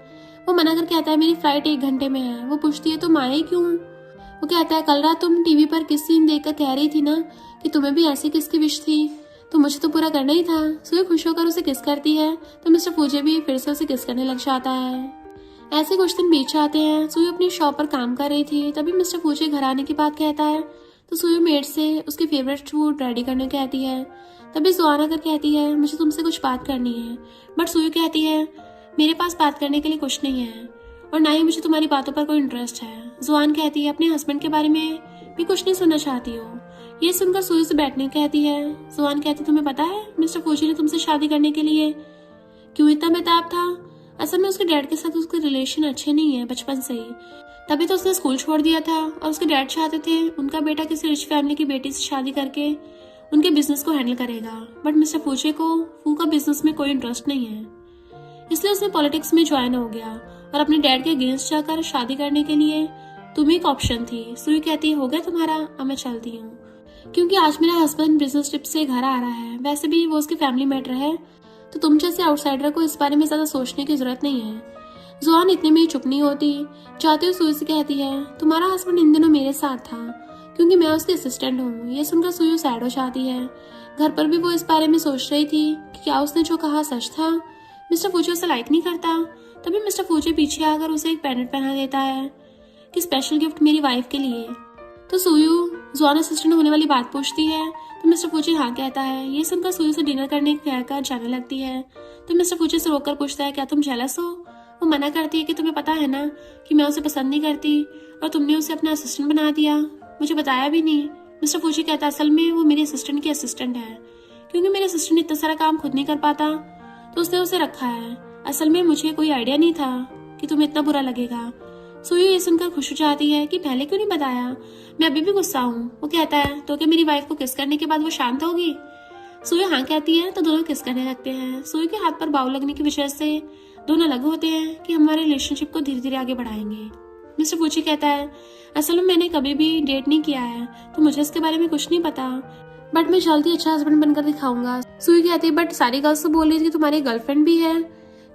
S1: वो मना कर कहता है मेरी फ्लाइट 1 घंटे में है। वो पूछती है तुम आए क्यों। वो कहता है कल रात तुम टीवी पर किस सीन देखकर कह रही थी ना कि तुम्हें भी ऐसी किस की विश थी, तो मुझे तो पूरा करना ही था। सुयू खुश होकर उसे किस करती है तो मिस्टर फूजे भी फिर से उसे किस करने लग जाता है। ऐसे कुछ दिन बीत जाते हैं। सुयू अपनी शॉप पर काम कर रही थी तभी मिस्टर फूजे घर आने की बात कहता है तो सुयू मेड से उसकी फेवरेट फूड रेडी करने कहती है। तभी जुआन आकर कहती है मुझे तुमसे कुछ बात करनी है। बट सुयू कहती है मेरे पास बात करने के लिए कुछ नहीं है और ना ही मुझे तुम्हारी बातों पर कोई इंटरेस्ट है। जुआन कहती है अपने हस्बैंड के बारे में भी कुछ नहीं सुनना चाहती हो। ये सुनकर सुयू से बैठने कहती है। जुआन कहती तुम्हें पता है मिस्टर फूजी ने तुमसे शादी करने के लिए क्यों इतना बेताब था। असल में उसके डैड के साथ उसके रिलेशन अच्छे नहीं है बचपन से ही, तभी तो उसने स्कूल छोड़ दिया था और उसके डैड चाहते थे उनका बेटा किसी रिच फैमिली की बेटी से शादी करके उनके बिजनेस को हैंडल करेगा। बट मिस्टर फूजे को फू का बिजनेस में कोई इंटरेस्ट नहीं है, इसलिए उसने पॉलिटिक्स में ज्वाइन हो गया और अपने डैड के अगेंस्ट जाकर शादी करने के लिए तुम एक ऑप्शन थी। सुई कहती है हो गया तुम्हारा, अब मैं चलती हूँ क्योंकि आज मेरा हस्बैंड बिजनेस ट्रिप से घर आ रहा है। वैसे भी वो उसकी फैमिली मैटर है तो तुम जैसे आउटसाइडर को इस बारे में ज्यादा सोचने की जरूरत नहीं है। जुआन इतने में ही चुप नहीं होती, जाते हुए सुई से कहती है तुम्हारा हस्बैंड इन दिनों मेरे साथ था क्योंकि मैं उसकी असिस्टेंट हूँ। ये सुनकर सुई सैड हो जाती है। घर पर भी वो इस बारे में सोच रही थी कि क्या उसने जो कहा सच था। मिस्टर फूजे उसे लाइक नहीं करता। तभी मिस्टर फूजे पीछे आकर उसे एक पेंडेंट पहना देता है कि स्पेशल गिफ्ट मेरी वाइफ के लिए। तो सुयू जुआन असिस्टेंट होने वाली बात पूछती है तो मिस्टर फूजे हाँ कहता है। ये सुनकर सुयू से डिनर करने कहकर जाने लगती है तो मिस्टर फूजे से रोककर पूछता है क्या तुम जेलस हो। वो मना करती है कि तुम्हें पता है ना कि मैं उसे पसंद नहीं करती और तुमने उसे अपना असिस्टेंट बना दिया, मुझे बताया भी नहीं। मिस्टर फूजे कहता असल में वो मेरे असिस्टेंट की असिस्टेंट है क्योंकि मेरे असिस्टेंट इतना सारा काम खुद नहीं कर पाता तो उसने उसे रखा है। असल में मुझे कोई आइडिया नहीं था कि तुम्हें इतना बुरा लगेगा। सुयू ये सुनकर खुश हो जाती है कि पहले क्यों नहीं बताया, मैं अभी भी गुस्सा हूँ। वो कहता है तो क्या मेरी वाइफ को किस करने के बाद वो शांत होगी। सुयू हाँ कहती है तो दोनों किस करने लगते हैं। सुयू के हाथ पर बाव लगने की वजह से दोनों अलग होते हैं कि हमारे रिलेशनशिप को धीरे धीरे आगे बढ़ाएंगे। मिस्टर फूजी कहता है असल में मैंने कभी भी डेट नहीं किया है तो मुझे इसके बारे में कुछ नहीं पता, बट मैं जल्दी अच्छा हस्बैंड बनकर दिखाऊंगा। सुई कहती है बट सारी गर्ल्स तो बोल रही थी कि तुम्हारी गर्लफ्रेंड भी है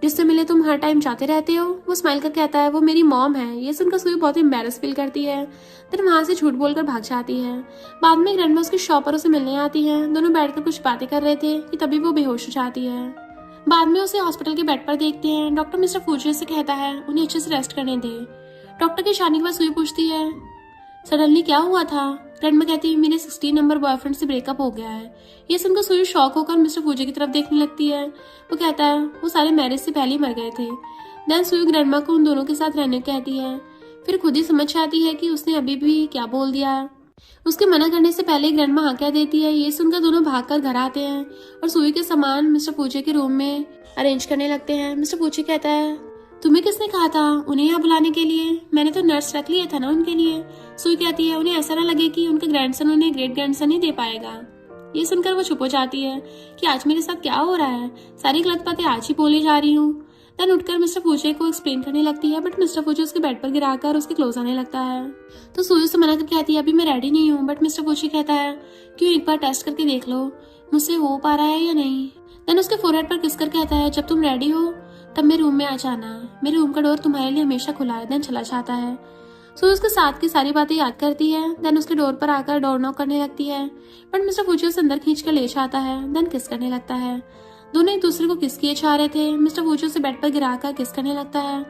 S1: जिससे मिले तुम हर टाइम जाते रहते हो। वो स्माइल कर कहता है वो मेरी मॉम है। ये सुनकर सुई बहुत ही एम्बैरस फील करती है, फिर वहां से झूठ बोलकर भाग जाती है। बाद में ग्रैंडमा उसकी शॉप पर उसे मिलने आती है। दोनों बैठकर कुछ बातें कर रहे थे कि तभी वो बेहोश हो जाती है। बाद में उसे हॉस्पिटल के बेड पर देखते हैं। डॉक्टर मिस्टर फूजे से कहता है उन्हें अच्छे से रेस्ट करने दे। डॉक्टर की शादी के बाद सुई पूछती है सडनली क्या हुआ था। ग्रैंडमा कहती है मेरे 16 नंबर बॉयफ्रेंड से ब्रेकअप हो गया है। ये सुनकर सुई शॉक होकर मिस्टर फूजे की तरफ देखने लगती है। वो कहता है वो सारे मैरिज से पहले ही मर गए थे। देन सुई ग्रैंडमा को उन दोनों के साथ रहने कहती है। फिर खुद ही समझ आती है कि उसने अभी भी क्या बोल दिया। उसके मना करने से पहले ग्रैंडमा हाँ कह देती है। ये सुनकर दोनों भागकर घर आते हैं और सुई के सामान मिस्टर फूजे के रूम में अरेंज करने लगते हैं। मिस्टर फूजे कहता है तुम्हें किसने कहा था उन्हें यहाँ बुलाने के लिए, मैंने तो नर्स रख लिया था ना उनके लिए। सुई कहती है उन्हें ऐसा ना लगे कि उनका ग्रैंडसन उन्हें ग्रेट ग्रैंडसन ही दे पाएगा। ये सुनकर वो चुप हो जाती है कि आज मेरे साथ क्या हो रहा है, सारी गलत बातें आज ही बोली जा रही हूँ। देन उठकर मिस्टर फूचे को एक्सप्लेन करने लगती है, बट मिस्टर फूचे उसके बेड पर गिराकर उसके क्लोज आने लगता है। तो सुयू से मना करके कहती है अभी मैं रेडी नहीं हूँ, बट मिस्टर फूचे कहता है क्यों, एक बार टेस्ट करके देख लो मुझसे हो पा रहा है या नहीं। देन उसके फोरहेड पर किस कर कहता है जब तुम रेडी हो तब मेरे रूम में आ जाना, मेरे रूम का डोर तुम्हारे लिए हमेशा खुला है। देन चला जाता है। सुयू उसके साथ की सारी बातें याद करती है। देन उसके डोर पर आकर डोर नॉक करने लगती है, बट मिस्टर फूचे उसे अंदर खींच कर ले जाता है। देन किस करने लगता है। दोनों एक दूसरे को किस किए चाह रहे थे। मिस्टर फूचे उसे बेड पर गिराकर किस करने लगता है।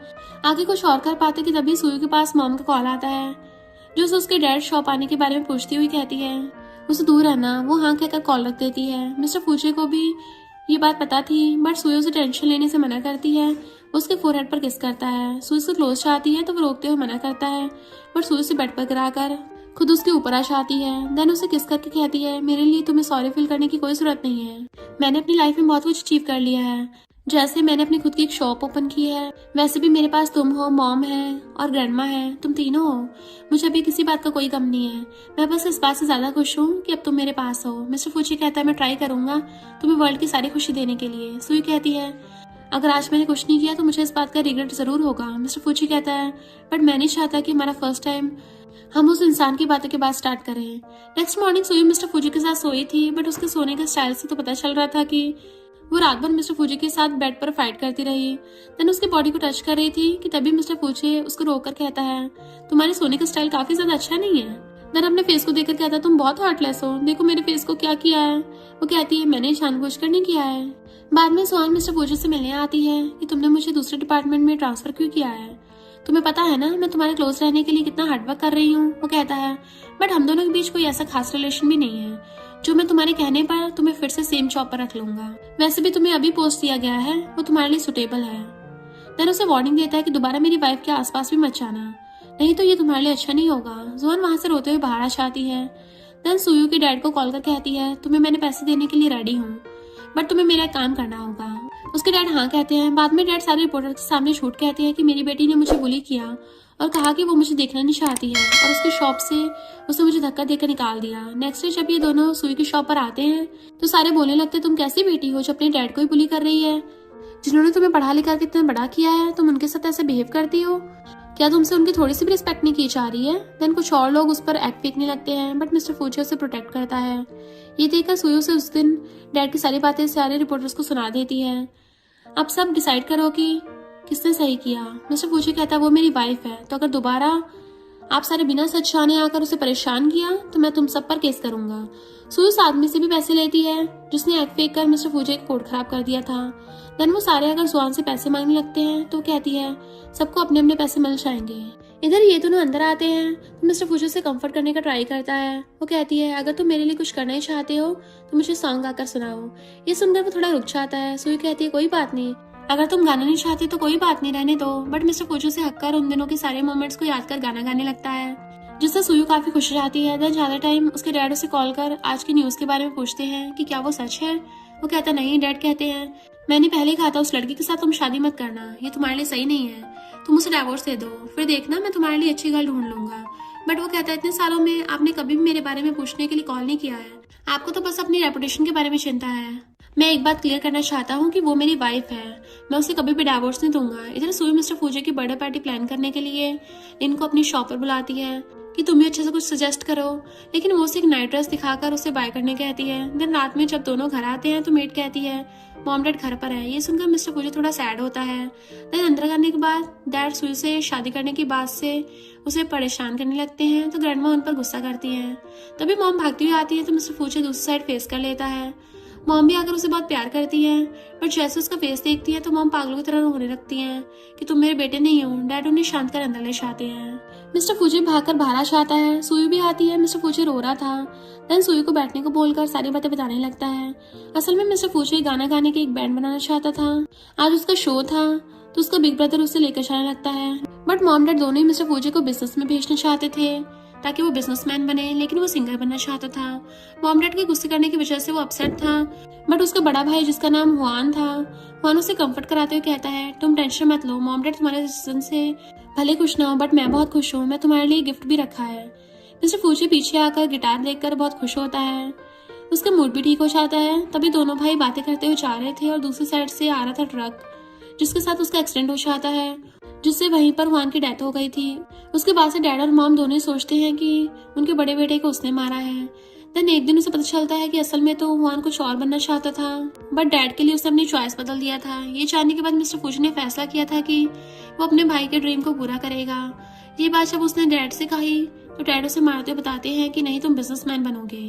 S1: आगे कुछ और कर पाते कि तभी सुयू के पास मॉम का कॉल आता है, जो उसे उसके डैड शॉप आने के बारे में पूछती हुई कहती है उसे दूर रहना। वो हाँ कहकर कॉल रख देती है। मिस्टर फूचे को भी ये बात पता थी, बट सुयू उसे टेंशन लेने से मना करती है। उसके फोरहेड पर किस करता है। सुयू से क्लोज चाहती है तो वो रोकते हुए मना करता है, बट सुयू से बेड पर गिराकर खुद उसके ऊपर आ जाती है। देन उसे किस करके कहती है मेरे लिए तुम्हें सॉरी फील करने की कोई जरूरत नहीं है, मैंने अपनी लाइफ में बहुत कुछ अचीव कर लिया है। जैसे मैंने अपनी खुद की एक शॉप ओपन की है, वैसे भी मेरे पास तुम हो, मॉम है और ग्रैंडमा है, तुम तीनों हो। मुझे अभी किसी बात का कोई गम नहीं है, मैं बस इस बात से ज्यादा खुश हूँ कि अब तुम मेरे पास हो। मिस्टर फूची कहता है मैं ट्राई करूंगा तुम्हें वर्ल्ड की सारी खुशी देने के लिए। सुई कहती है अगर आज मैंने कुछ नहीं किया तो मुझे इस बात का रिग्रेट जरूर होगा। मिस्टर फूची कहता है बट मैं नहीं चाहता कि हमारा फर्स्ट टाइम हम उस इंसान की बातों के बाद स्टार्ट करें। नेक्स्ट मॉर्निंग सुई मिस्टर फूजी के साथ सोई थी, बट उसके सोने के स्टाइल से तो पता चल रहा था कि वो रात भर मिस्टर फूजी के साथ बेड पर फाइट करती रही। देन उसकी बॉडी को टच कर रही थी कि तभी मिस्टर फूजी उसको रोककर कहता है तुम्हारे सोने का स्टाइल काफी ज्यादा अच्छा नहीं है। देन अपने फेस को देखकर कहता है तुम बहुत हार्टलेस हो, देखो मेरे फेस को क्या किया है। वो कहती है मैंने जानबूझकर नहीं किया है। बाद में सुहान मिस्टर फूजी से मिलने आती है कि तुमने मुझे दूसरे डिपार्टमेंट में ट्रांसफर क्यों किया है, तुम्हें पता है ना मैं तुम्हारे क्लोज रहने के लिए कितना हार्डवर्क कर रही हूँ। वो कहता है बट हम दोनों के बीच कोई ऐसा खास रिलेशन भी नहीं है जो मैं तुम्हारे कहने पर तुम्हें फिर से सेम जॉब पर रख लूंगा। वैसे भी तुम्हें अभी पोस्ट दिया गया है, वो तुम्हारे लिए सुटेबल है। देन उसे वार्निंग देता है कि दोबारा मेरी वाइफ के आसपास भी मत जाना, नहीं तो ये तुम्हारे लिए अच्छा नहीं होगा। जुआन वहां से रोते हुए बाहर आ जाती है। देन सुयू के डैड को कॉल कर कहती है तुम्हें मैंने पैसे देने के लिए रेडी हूँ, बट तुम्हें मेरा काम करना होगा। उसके डैड हाँ कहते हैं। बाद में डैड सारे रिपोर्टर के सामने झूठ कहते हैं कि मेरी बेटी ने मुझे बुली किया और कहा कि वो मुझे देखना नहीं चाहती है, और उसकी शॉप से उसने मुझे धक्का देकर निकाल दिया। नेक्स्ट डे जब ये दोनों सुई की शॉप पर आते हैं तो सारे बोलने लगते तुम कैसी बेटी हो जो अपने डैड को ही बुली कर रही है, जिन्होंने तुम्हें पढ़ा लिखा के इतना बड़ा किया है, तुम उनके साथ ऐसे बिहेव करती हो, क्या तुमसे उनकी थोड़ी सी भी रिस्पेक्ट नहीं की जा रही है। देन कुछ और लोग उस पर एक्ट फेंकने लगते हैं, बट मिस्टर फूची उसे प्रोटेक्ट करता है। ये देखकर सुयू से उस दिन डैड की सारी बातें सारे रिपोर्टर्स को सुना देती है। अब सब डिसाइड करो कि किसने सही किया। मिस्टर फूची कहता है वो मेरी वाइफ है, तो अगर दोबारा आप सारे बिना सच जाने आकर उसे परेशान किया तो मैं तुम सब पर केस करूंगा। सुयू उस आदमी से भी पैसे लेती है जिसने एक्ट फेंक कर मिस्टर फूची का कोट खराब कर दिया था। देन वो सारे अगर सुहान से पैसे मांगने लगते हैं तो कहती है सबको अपने अपने पैसे मिल जाएंगे। इधर ये दोनों अंदर आते हैं तो मिस्टर फूची से कंफर्ट करने का ट्राई करता है। वो कहती है अगर तुम मेरे लिए कुछ करना ही चाहते हो तो मुझे सॉन्ग गाकर सुनाओ। ये सुनकर वो थोड़ा रुक जाता है। सुई कहती है कोई बात नहीं, अगर तुम गाना नहीं चाहते तो कोई बात नहीं, रहने दो। बट मिस्टर फूची से हककर उन दिनों के सारे मोमेंट्स को याद कर गाना गाने लगता है, जिससे सुयू काफी खुश रहती है। देन ज्यादा टाइम उसके डैड उसे कॉल कर आज की न्यूज के बारे में पूछते हैं कि क्या वो सच है। वो कहता नहीं। डैड कहते हैं मैंने पहले ही कहा था उस लड़की के साथ तुम शादी मत करना, ये तुम्हारे लिए सही नहीं है, तुम उसे डाइवोर्स दे दो, फिर देखना मैं तुम्हारे लिए अच्छी गर्ल ढूंढ लूंगा। बट वो कहता है इतने सालों में आपने कभी भी मेरे बारे में पूछने के लिए कॉल नहीं किया है, आपको तो बस अपनी रेपुटेशन के बारे में चिंता है। मैं एक बात क्लियर करना चाहता हूँ कि वो मेरी वाइफ है, मैं उसे कभी भी डाइवोर्स नहीं दूंगा। इधर सुई मिस्टर फूजी की बर्थडे पार्टी प्लान करने के लिए इनको अपनी शॉप पर बुलाती है कि तुम भी अच्छे से कुछ सजेस्ट करो, लेकिन वो उसे एक नाइट ड्रेस दिखाकर उसे बाय करने कहती है। देन रात में जब दोनों घर आते हैं तो मेड कहती है मॉम डैड घर पर है। ये सुनकर मिस्टर फूजी थोड़ा सैड होता है। देन अंदर करने के बाद डैड सुई से शादी करने की बात से उसे परेशान करने लगते हैं, तो ग्रैंडमा उन पर गुस्सा करती है। तभी मॉम भागती हुई आती है तो मिस्टर फूजी दूसरी साइड फेस कर लेता है। मॉम भी आकर उसे बहुत प्यार करती है, बट जैसे उसका फेस देखती है तो मॉम पागलों की तरह होने लगती है कि तुम मेरे बेटे नहीं हो। डैड उन्हें शांत कर अंदर ले जाते हैं। मिस्टर फूजी भागकर बाहर आ जाता है। सुई भी आती है। मिस्टर फूजी रो रहा था। देन सुई को बैठने को बोलकर सारी बातें बताने लगता है। असल में मिस्टर फूजी गाना गाने की एक बैंड बनाना चाहता था। आज उसका शो था तो उसका बिग ब्रदर उसे लेकर जाने लगता है, बट मॉम डैड दोनों ही मिस्टर फूजी को बिजनेस में भेजना चाहते थे ताकि वो बिजनेसमैन बने, लेकिन वो सिंगर बनना चाहता था। मॉम डैड के गुस्से करने की वजह से वो अपसेट था, बट उसका बड़ा भाई जिसका नाम हुआन था, हुआन उसे कंफर्ट कराते हुए कहता है तुम टेंशन मत लो, मॉम डैड तुम्हारे डिसीजन से भले खुश ना हो बट मैं बहुत खुश हूँ, मैं तुम्हारे लिए गिफ्ट भी रखा है। मिस्टर फूजी पीछे आकर गिटार देखकर बहुत खुश होता है। उसका मूड भी ठीक हो जाता है। तभी दोनों भाई बातें करते हुए जा रहे थे और दूसरी साइड से आ रहा था ट्रक, जिसके साथ उसका एक्सीडेंट हो जाता है, जिससे वहीं पर हुआन की डेथ हो गई थी। उसके बाद से डैड और मॉम दोनों ही सोचते हैं कि उनके बड़े बेटे को उसने मारा है। देन एक दिन उसे पता चलता है कि असल में तो हुआन कुछ और बनना चाहता था, बट डैड के लिए उसने अपनी चॉइस बदल दिया था। ये जानने के बाद मिस्टर फूजी ने फैसला किया था कि वो अपने भाई के ड्रीम को पूरा करेगा। ये बात जब उसने डैड से कही तो डैड उसे मारते हुए बताते हैं कि नहीं, तुम बिजनेसमैन बनोगे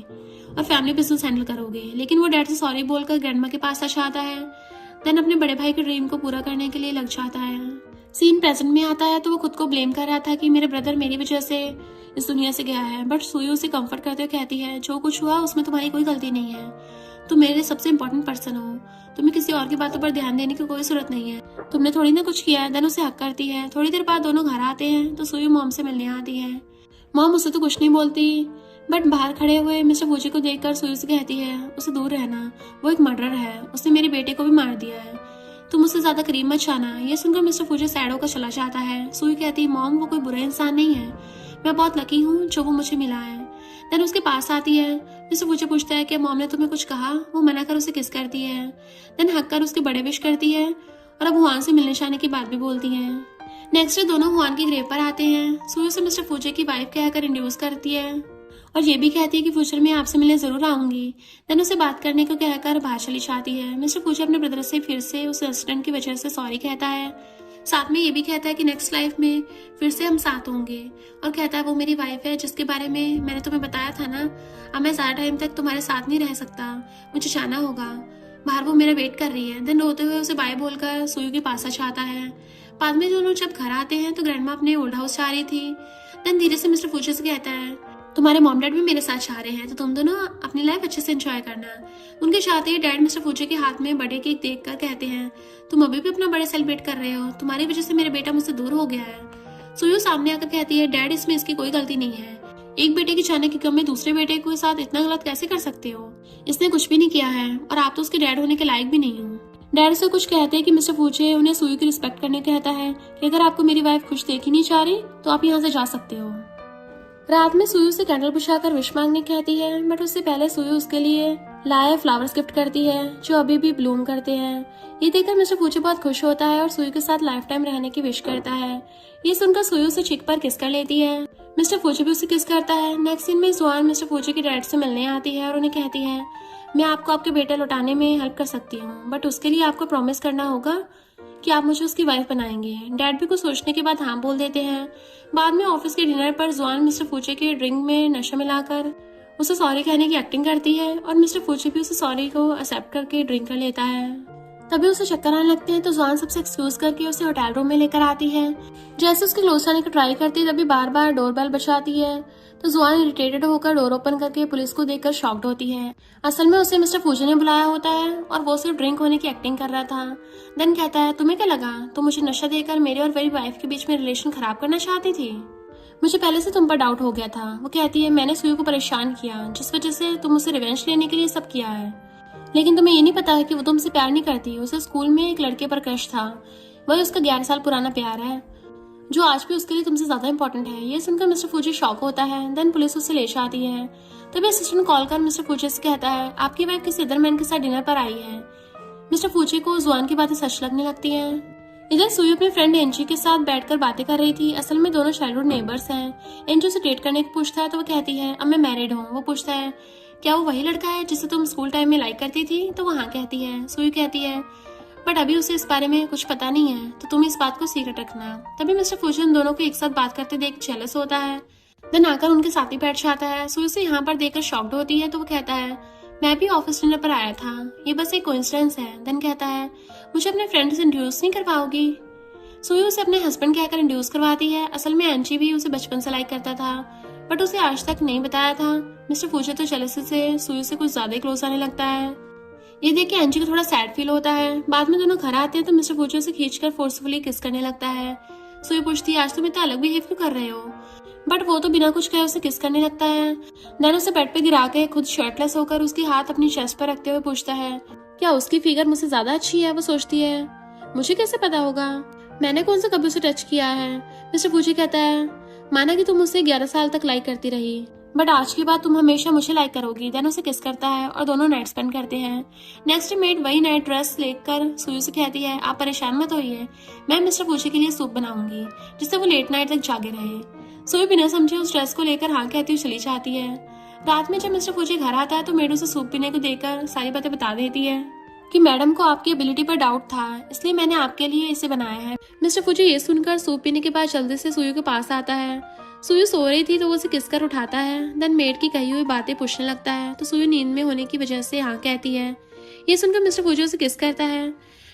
S1: और फैमिली बिजनेस हैंडल करोगे। लेकिन वो डैड से सॉरी बोलकर ग्रैंडमा के पास आ जाता है। देन अपने बड़े भाई के ड्रीम को पूरा करने के लिए लग जाता है। सीन प्रेजेंट में आता है तो वो खुद को ब्लेम कर रहा था कि मेरे ब्रदर मेरी वजह से इस दुनिया से गया है, बट सुई उसे कंफर्ट करते हुए कहती है जो कुछ हुआ उसमें तुम्हारी कोई गलती नहीं है, तुम मेरे सबसे इम्पोर्टेंट पर्सन हो, तुम्हें किसी और की बातों पर ध्यान देने की कोई जरूरत नहीं है, तुमने थोड़ी ना कुछ किया है। देन उसे हक करती है। थोड़ी देर बाद दोनों घर आते हैं तो सुई मॉम से मिलने आती है। मॉम उससे तो कुछ नहीं बोलती, बट बाहर खड़े हुए मिस्टर फूजी को देखकर सुई से कहती है उसे दूर रहना, वो एक मर्डरर है, उसने मेरे बेटे को भी मार दिया है, तुम उससे ज्यादा करीब मत जाना। ये सुनकर मिस्टर फूजी सैड होकर चला जाता है। सुई कहती है मॉम वो कोई बुरा इंसान नहीं है, मैं बहुत लकी हूँ जो वो मुझे मिला है। देन उसके पास आती है। मिस्टर फूजी पूछता है कि मॉम ने तुम्हें कुछ कहा। वो मना कर उसे किस करती है। देन हक कर उसके बड़े विश करती है और अब हुआन से मिलने जाने की बात भी बोलती है। नेक्स्ट डे दोनों हुआन की ग्रेव पर आते हैं। सुई से मिस्टर फूजी की वाइफ कहकर इंड्यूस करती है और ये भी कहती है कि फ्यूचर में आपसे मिलने जरूर आऊंगी। देन उसे बात करने को कहकर बाहर चली जाती है। मिस्टर फूजी अपने ब्रदर से फिर से उस एक्सीडेंट की वजह से सॉरी कहता है, साथ में ये भी कहता है कि नेक्स्ट लाइफ में फिर से हम साथ होंगे, और कहता है वो मेरी वाइफ है जिसके बारे में मैंने तुम्हें बताया था ना, अब मैं ज्यादा टाइम तक तुम्हारे साथ नहीं रह सकता, मुझे जाना होगा, बाहर वो मेरा वेट कर रही है। देन रोते हुए उसे बाय बोलकर सुई के पास आ जाता है। बाद में दोनों जब घर आते हैं तो ग्रैंडमा अपने ओल्ड हाउस जा रही थी। देन धीरे से मिस्टर फूजी से कहता है तुम्हारे मॉम डैड भी मेरे साथ जा रहे हैं तो तुम दोनों अपनी लाइफ अच्छे से एंजॉय करना। उनके चाहते ही डैड मिस्टर फूजी के हाथ में बर्थडे केक देखकर कहते हैं तुम अभी भी अपना बर्थडे सेलिब्रेट कर रहे हो, तुम्हारी वजह से मेरा बेटा मुझसे दूर हो गया है। सुयू सामने आकर कहती है डैड इसमें इसकी कोई गलती नहीं है, एक बेटे की जाने की कम में दूसरे बेटे के साथ इतना गलत कैसे कर सकते हो, इसने कुछ भी नहीं किया है और आप तो उसके डैड होने के लायक भी नहीं हो। डैड से कुछ कहते हैं कि मिस्टर फूजी उन्हें सुई की रिस्पेक्ट करने कहता है कि अगर आपको मेरी वाइफ खुश देखी नहीं चाह रही तो आप यहाँ से जा सकते हो। रात में सुई से कैंडल बुझाकर विश मांगने कहती है, बट उससे पहले सुई उसके लिए लाए फ्लावर्स गिफ्ट करती है जो अभी भी ब्लूम करते हैं। ये देखकर मिस्टर फूजी बहुत खुश होता है और सुई के साथ लाइफ टाइम रहने की विश करता है। ये सुनकर सुई उसे चिक पर किस कर लेती है। मिस्टर फूजी भी उसे किस करता है। नेक्स्ट सीन में जुआन मिस्टर फूजी के डैड से मिलने आती है और उन्हें कहती है मैं आपको आपके बेटा लौटाने में हेल्प कर सकती हूँ, बट उसके लिए आपको प्रॉमिस करना होगा कि आप मुझे उसकी वाइफ बनाएंगे। डैड भी कुछ सोचने के बाद हाँ बोल देते हैं। बाद में ऑफिस के डिनर पर जुआन मिस्टर फूजी के ड्रिंक में नशा मिलाकर उसे सॉरी कहने की एक्टिंग करती है और मिस्टर फूजी भी उसे सॉरी को एक्सेप्ट करके ड्रिंक कर लेता है। तभी उसे चक्कर आने लगते हैं तो जुआन सबसे एक्सक्यूज करके उसे होटल रूम में लेकर आती है। जैसे उसके क्लोज जाने का ट्राई करती है तभी बार बार डोरबेल बजाती है तो जुआन इरिटेटेड होकर डोर ओपन करके पुलिस को देखकर शॉक्ड होती है। असल में उसे मिस्टर फूजी ने बुलाया होता है और वो सिर्फ ड्रिंक होने की एक्टिंग कर रहा था। देन कहता है तुम्हें क्या लगा तुम मुझे नशा देकर मेरे और मेरी वाइफ के बीच में रिलेशन खराब करना चाहती थी, मुझे पहले से तुम पर डाउट हो गया था। वो कहती है मैंने सुई को परेशान किया जिस वजह से तुम उसे रिवेंज लेने के लिए सब किया है, लेकिन तुम्हें ये नहीं पता है कि वो तुमसे प्यार नहीं करती, उसे स्कूल में एक लड़के पर क्रश था, वही उसका 11 साल पुराना प्यार है जो आज भी उसके लिए तुमसे ज्यादा इंपॉर्टेंट है। ये सुनकर मिस्टर फूजी शॉक होता है। देन पुलिस उसे ले जाती है। तभी असिस्टेंट कॉल कर मिस्टर फूजी से कहता है आपकी वाइफ किसी अदर मैन के साथ डिनर पर आई है। मिस्टर फूजी को जुआन की बातें सच लगने लगती है। इधर सुई अपने फ्रेंड एंजी के साथ बैठकर बातें कर रही थी। असल में दोनों चाइल्डहुड नेबर्स हैं। एंजी उसे डेट करने को पूछता है तो वो कहती है अब मैं मैरिड हूँ। वो पूछता है क्या वो वही लड़का है जिसे तुम स्कूल टाइम में लाइक करती थी, तो वो हाँ कहती है। सुई कहती है बट अभी उसे इस बारे में कुछ पता नहीं है तो तुम इस बात को सीक्रेट रखना। तभी मिस्टर फूजी उन दोनों को एक साथ बात करते देख जेलस होता है। देन आकर उनके साथ ही बैठ जाता है। सुई उसे यहाँ पर देखकर शॉक्ड होती है तो वो कहता है मैं भी ऑफिस डिनर पर आया था, ये बस एक कोइंसिडेंस है। देन कहता है मुझे अपने फ्रेंड से इंट्रोड्यूस नहीं करवाओगी। सुई उसे अपने हस्बैंड कहकर इंट्रोड्यूस करवाती है। असल में एंजी भी उसे बचपन से लाइक करता था बट उसे आज तक नहीं बताया था। मिस्टर फूजी तो जेलसी से सुई से कुछ ज्यादा क्लोज आने लगता है। ये देख के एंजी को थोड़ा सैड फील होता है। बाद में दोनों घर आते हैं तो मिस्टर फूजी उसे खींचकर फोर्सफुली किस करने लगता है। सुई पूछती है आज तुम इतना अलग बिहेव क्यों कर रहे हो, बट वो तो बिना कुछ कहे उसे किस करने लगता है। देन उसे बेड पे गिरा के खुद शर्टलेस होकर उसकी हाथ अपनी चेस्ट पर रखते हुए पूछता है क्या उसकी फिगर मुझसे ज्यादा अच्छी है। वो सोचती है मुझे कैसे पता होगा, मैंने कौन सा कभी उसे टच किया है। मिस्टर फूजी कहता है माना कि तुम उसे 11 साल तक लाइक करती रही, बट आज के बाद तुम हमेशा मुझे लाइक करोगी। देन उसे किस करता है और दोनों नाइट स्पेंड करते हैं। नेक्स्ट मेड वही नाइट ड्रेस लेकर सुयू से कहती है, आप परेशान मत होइए, मैं मिस्टर फूची के लिए सूप बनाऊंगी जिससे वो लेट नाइट तक जागे रहे। सुयू बिना समझे उस ड्रेस को लेकर हाँ कहती हुई चली जाती है। रात में जब मिस्टर फूची घर आता है तो मेड उसे सूप पीने को देकर सारी बातें बता देती है कि मैडम को आपकी एबिलिटी पर डाउट था, इसलिए मैंने आपके लिए इसे बनाया है। मिस्टर फूची ये सुनकर सूप पीने के बाद जल्दी से सुयू के पास आता है। सुयू सो रही थी तो वो उसे किस कर उठाता है। देन मेड की कही हुई बातें पूछने लगता है तो सुयू नींद में होने की वजह से हाँ कहती है। ये सुनकर मिस्टर फूची उसे किस करता है।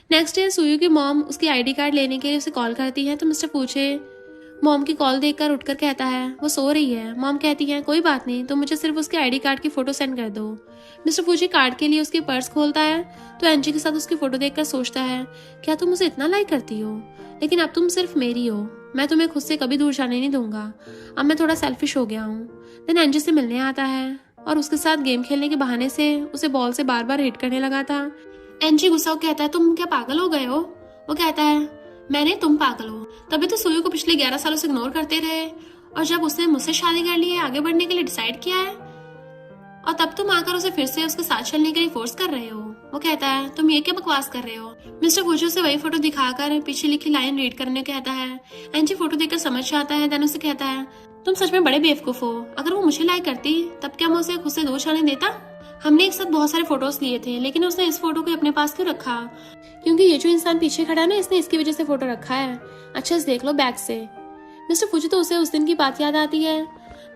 S1: नेक्स्ट डे सुयू की मॉम उसकी आईडी कार्ड लेने के लिए उसे कॉल करती है तो मिस्टर फूची मॉम की कॉल देखकर उठकर कहता है वो सो रही है। मॉम कहती है कोई बात नहीं, तो मुझे सिर्फ उसके आईडी कार्ड की फोटो सेंड कर दो। मिस्टर फूजी कार्ड के लिए उसके पर्स खोलता है तो एंजी के साथ उसकी फोटो देखकर सोचता है क्या तुम उसे इतना लाइक करती हो, लेकिन अब तुम सिर्फ मेरी हो, मैं तुम्हें खुद से कभी दूर जाने नहीं दूंगा, अब मैं थोड़ा सेल्फिश हो गया हूँ। देन एंजी से मिलने आता है और उसके साथ गेम खेलने के बहाने से उसे बॉल से बार बार हिट करने लगा था। एंजी गुस्सा हो कहता है तुम क्या पागल हो गए हो। वो कहता है मैंने तुम पागल हो, तभी तो सुयू को पिछले 11 सालों से इग्नोर करते रहे और जब उसने मुझसे शादी कर ली है, आगे बढ़ने के लिए डिसाइड किया है, और तब तुम आकर उसे फिर से उसके साथ चलने के लिए फोर्स कर रहे हो। वो कहता है तुम ये क्या बकवास कर रहे हो। मिस्टर फूजी से वही फोटो दिखाकर पीछे लिखी लाइन रीड करने कहता है। एंजी फोटो देखकर समझ जाता है। देन उसे कहता है तुम सच में बड़े बेवकूफ हो, अगर वो मुझे लाइक करती तब क्या मैं उसे खुद से दूर जाने देता। हमने एक साथ बहुत सारे फोटोज लिए थे, लेकिन उसने इस फोटो को अपने पास क्यों रखा, क्योंकि ये जो इंसान पीछे खड़ा है ना, इसने इसकी वजह से फोटो रखा है। अच्छा से देख लो बैक से। मिस्टर फूजी तो उसे उस दिन की बात याद आती है।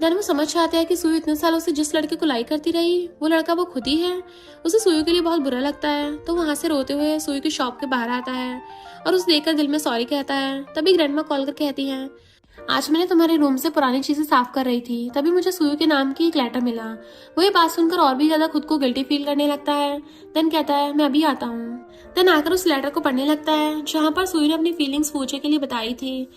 S1: देन वो समझ जाता है कि सुयू इतने सालों से जिस लड़के को लाइक करती रही वो लड़का वो खुद ही है। उसे सुयू के लिए बहुत बुरा लगता है तो वहां से रोते हुए सुयू की शॉप के बाहर आता है और उसे देखकर दिल में सॉरी कहता है। तभी ग्रैंडमा कॉल कर कहती है आज मैंने तुम्हारे रूम से पुरानी चीजें साफ कर रही थी, तभी मुझे सुयू के नाम की एक लेटर मिला। वो ये बात सुनकर और भी ज्यादा खुद को गिल्टी फील करने लगता है। देन कहता है मैं अभी आता हूँ। देन आकर उस लेटर को पढ़ने लगता है जहाँ पर सुयू ने अपनी फीलिंग्स फूचे के लिए बताई थी।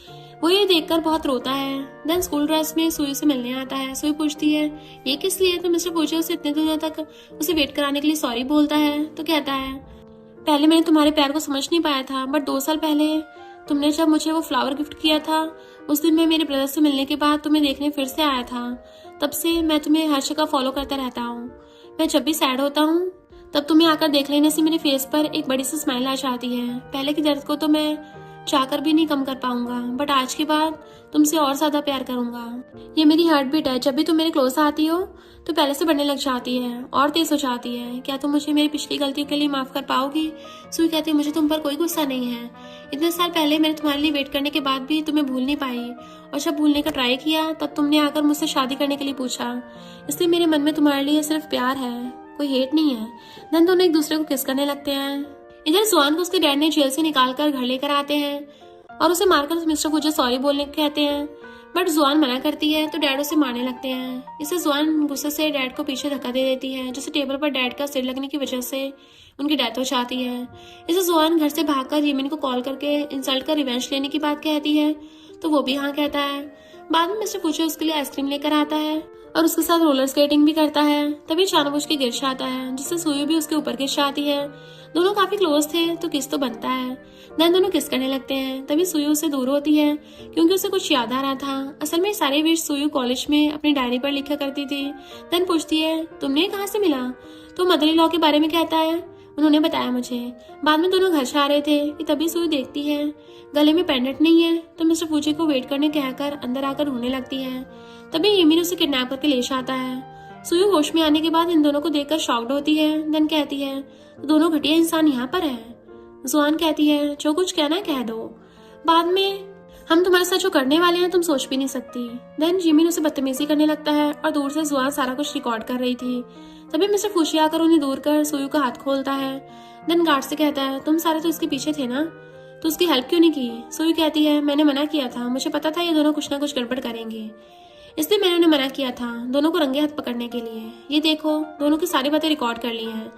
S1: वो ये देखकर बहुत रोता है। देन स्कूल ड्रेस में सुयू से मिलने आता है। सुयू पूछती है ये किस लिए, तो मिस्टर फूचे उसे इतने दिनों तक उसे वेट कराने के लिए सॉरी बोलता है। तो कहता है पहले मैंने तुम्हारे प्यार को समझ नहीं पाया था, बट 2 साल पहले तुमने जब मुझे वो फ्लावर गिफ्ट किया था, उस दिन मैं मेरे ब्रदर से मिलने के बाद तुम्हें देखने फिर से आया था। तब से मैं तुम्हें हर जगह फॉलो करता रहता हूँ। मैं जब भी सैड होता हूँ तब तुम्हें आकर देख लेने से मेरे फेस पर एक बड़ी सी स्माइल आ जाती है। पहले के दर्द को तो मैं चाहकर भी नहीं कम कर पाऊंगा, बट आज के बाद तुमसे और ज्यादा प्यार करूंगा। ये मेरी हार्ट बीट है, जब भी तुम मेरे क्लोज आती हो तो पहले से बढ़ने लग जाती है और तेज हो जाती है। क्या तुम मुझे मेरी पिछली गलतियों के लिए माफ कर पाओगी। सुई कहती है मुझे तुम पर कोई गुस्सा नहीं है। इतने साल पहले मैंने तुम्हारे लिए वेट करने के बाद भी तुम्हें भूल नहीं पाई, और जब भूलने का ट्राई किया तब तुमने आकर मुझसे शादी करने के लिए पूछा, इसलिए मेरे मन में तुम्हारे लिए सिर्फ प्यार है, कोई हेट नहीं है। देन दोनों एक दूसरे को किस करने लगते हैं। इधर जुआन को उसके डैड ने जेल से निकाल कर घर लेकर आते हैं और उसे मारकर मिस्टर को सॉरी बोलने को कहते हैं, बट जुआन मना करती है तो डैड उसे मारने लगते हैं। इसे जुआन गुस्से से डैड को पीछे धक्का दे देती है, जिससे टेबल पर डैड का सिर लगने की वजह से उनकी डेथ हो जाती है। इसे जुआन घर से भागकर यमिन को कॉल करके इंसल्ट कर रिवेंज लेने की बात कहती है, तो वो भी हाँ कहता है। बाद में मिस्टर पूछे उसके लिए आइसक्रीम लेकर आता है और उसके साथ रोलर स्केटिंग भी करता है। तभी जानबूझ के गिर जाता है, जिससे सुई भी उसके ऊपर गिर जाती है। दोनों काफी क्लोज थे तो किस तो बनता है। देन दोनों किस करने लगते हैं। तभी सुयू से दूर होती है क्योंकि उसे कुछ याद आ रहा था। असल में सारे विश सुयू कॉलेज में अपनी डायरी पर लिखा करती थी। देन पूछती है तुमने कहाँ से मिला, तो मदर इन लॉ के बारे में कहता है, उन्होंने बताया मुझे। बाद में दोनों घर से आ रहे थे कि तभी सुयू देखती है गले में पेंडेंट नहीं है, तो मिस्टर फूजी को वेट करने कहकर अंदर आकर ढूंढने लगती है। तभी यमिन उसे किडनैप करके ले जाता है। सुयू होश में आने के बाद इन दोनों को देखकर शॉक्ड होती है। देन कहती है दोनों घटिया इंसान यहाँ पर है। जुआन कहती है जो कुछ कहना है कह दो, बाद में हम तुम्हारे साथ जो करने वाले हैं तुम सोच भी नहीं सकती। देन जिमिन उसे बदतमीजी करने लगता है और दूर से जुआन सारा कुछ रिकॉर्ड कर रही थी। तभी मिस्टर फूशी आकर उन्हें दूर कर सुयू का हाथ खोलता है। देन गार्ड से कहता है तुम सारे तो इसके पीछे थे ना, तो उसकी हेल्प क्यों नहीं की। सुयू कहती है मैंने मना किया था, मुझे पता था ये दोनों कुछ ना कुछ गड़बड़ करेंगे, इसलिए मैंने उन्हें मना किया था दोनों को रंगे हाथ पकड़ने के लिए। ये देखो दोनों की सारी बातें रिकॉर्ड कर ली हैं,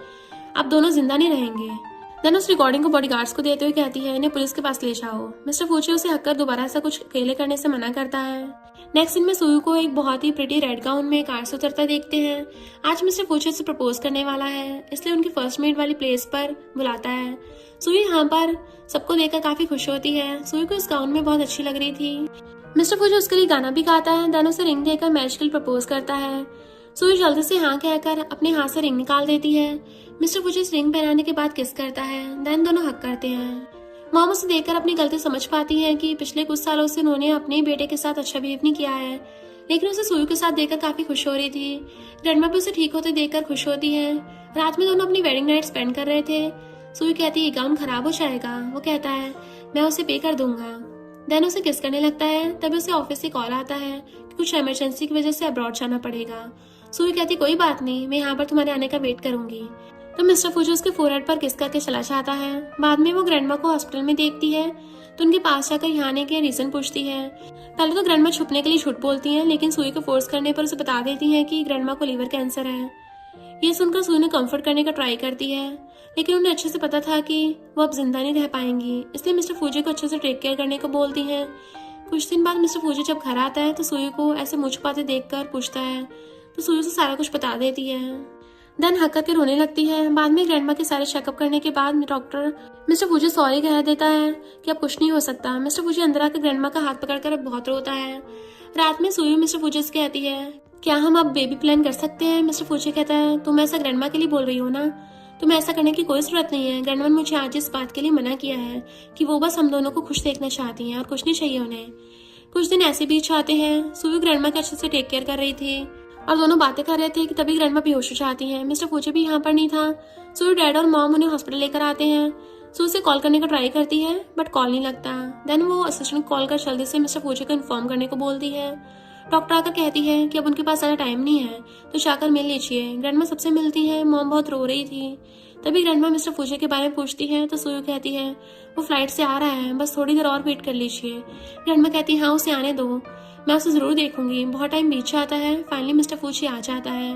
S1: अब दोनों जिंदा नहीं रहेंगे। देन उस रिकॉर्डिंग को बॉडीगार्ड्स को देते हुए कहती है इन्हें पुलिस के पास ले जाओ। मिस्टर फूची उसे हककर दोबारा ऐसा कुछ अकेले करने से मना करता है। नेक्स्ट सीन में सुयू को एक बहुत ही प्रिटी रेड गाउन में कार से उतरता देखते हैं। आज मिस्टर फूची उसे प्रपोज करने वाला है, इसलिए उनकी फर्स्ट मेड वाली प्लेस पर बुलाता है। सुयू यहाँ पर सबको देखकर काफी खुश होती है। सुयू को इस गाउन में बहुत अच्छी लग रही थी मिस्टर फूजी उसके लिए गाना भी गाता है। देन उसे रिंग देकर मैजिकल प्रपोज करता है। सुई जल्दी से हाँ कहकर अपने हाथ से रिंग निकाल देती है। मिस्टर फूजी इस रिंग पहनाने के बाद किस करता है। देन दोनों हक करते हैं। मॉम उसे देखकर अपनी गलती समझ पाती है कि पिछले कुछ सालों से उन्होंने अपने बेटे के साथ अच्छा बिहेव नहीं किया है, लेकिन उसे सुई के साथ देखकर काफी खुश हो रही थी। ग्रैंडमा भी उसे ठीक होते देखकर खुश होती है। रात में दोनों अपनी वेडिंग नाइट स्पेंड कर रहे थे। सुई कहती है गाउन खराब हो जाएगा। वो कहता है मैं उसे पे कर दूंगा। देन उसे किस करने लगता है। तभी उसे ऑफिस से कॉल आता है कि कुछ इमरजेंसी की वजह से अब्रॉड जाना पड़ेगा। सुई कहती कोई बात नहीं, मैं यहाँ पर तुम्हारे आने का वेट करूंगी। तो मिस्टर फूजी उसके फोरहेड पर किस करके चला जाता है। बाद में वो ग्रैंडमा को हॉस्पिटल में देखती है तो उनके पास जाकर यहाँ आने के रीजन पूछती है। पहले तो ग्रैंडमा छुपने के लिए झूठ बोलती हैं, लेकिन सुई को फोर्स करने पर उसे बता देती है कि ग्रैंडमा को लीवर कैंसर है। ये सुनकर सुई ने कंफर्ट करने का ट्राई करती है, लेकिन उन्हें अच्छे से पता था कि वो अब जिंदा नहीं रह पाएंगी, इसलिए मिस्टर फूजी को अच्छे से टेक केयर करने को बोलती है। कुछ दिन बाद मिस्टर फूजी जब घर आता है तो सुई को ऐसे मुंह छुपाते देखकर पूछता है, तो सुई उसे सारा कुछ बता देती है। देन हक करके रोने लगती है। बाद में ग्रैंडमा के सारे चेकअप करने के बाद डॉक्टर मिस्टर फूजी सॉरी कह देता है कि अब कुछ नहीं हो सकता। मिस्टर फूजी अंदर आकर ग्रैंडमा का हाथ पकड़कर अब बहुत रोता है। रात में सुई मिस्टर फूजी से कहती है क्या हम अब बेबी प्लान कर सकते हैं। मिस्टर फूजी कहता है तुम ऐसा ग्रैंडमा के लिए बोल रही हो ना, तुम्हें ऐसा करने की कोई जरूरत नहीं है। ग्रैंडमा ने मुझे आज इस बात के लिए मना किया है कि वो बस हम दोनों को खुश देखना चाहती हैं और कुछ नहीं चाहिए उन्हें। कुछ दिन ऐसे बीत जाते हैं। सुई ग्रैंडमा के अच्छे से टेक केयर कर रही थी और दोनों बातें कर रहे थे कि तभी ग्रैंडमा बेहोश हो जाती है। मिस्टर फूजी भी यहाँ पर नहीं था। सुई डैड और मॉम उन्हें हॉस्पिटल लेकर आते हैं। सुई से कॉल करने का ट्राई करती है बट कॉल नहीं लगता। देन वो असिस्टेंट कॉल कर जल्दी से मिस्टर फूजी को इन्फॉर्म करने को बोलती है। डॉक्टर आकर कहती है कि अब उनके पास ज़्यादा टाइम नहीं है तो जाकर मिल लीजिए। ग्रैंडमा सबसे मिलती है। मॉम बहुत रो रही थी। तभी ग्रैंडमा मिस्टर फूजी के बारे में पूछती है तो सुई कहती है वो फ्लाइट से आ रहा है, बस थोड़ी देर और वेट कर लीजिए। ग्रैंडमा कहती है हाँ उसे आने दो, मैं उसे जरूर देखूंगी। बहुत टाइम बीत जाता है। फाइनली मिस्टर फूजी आ जाता है।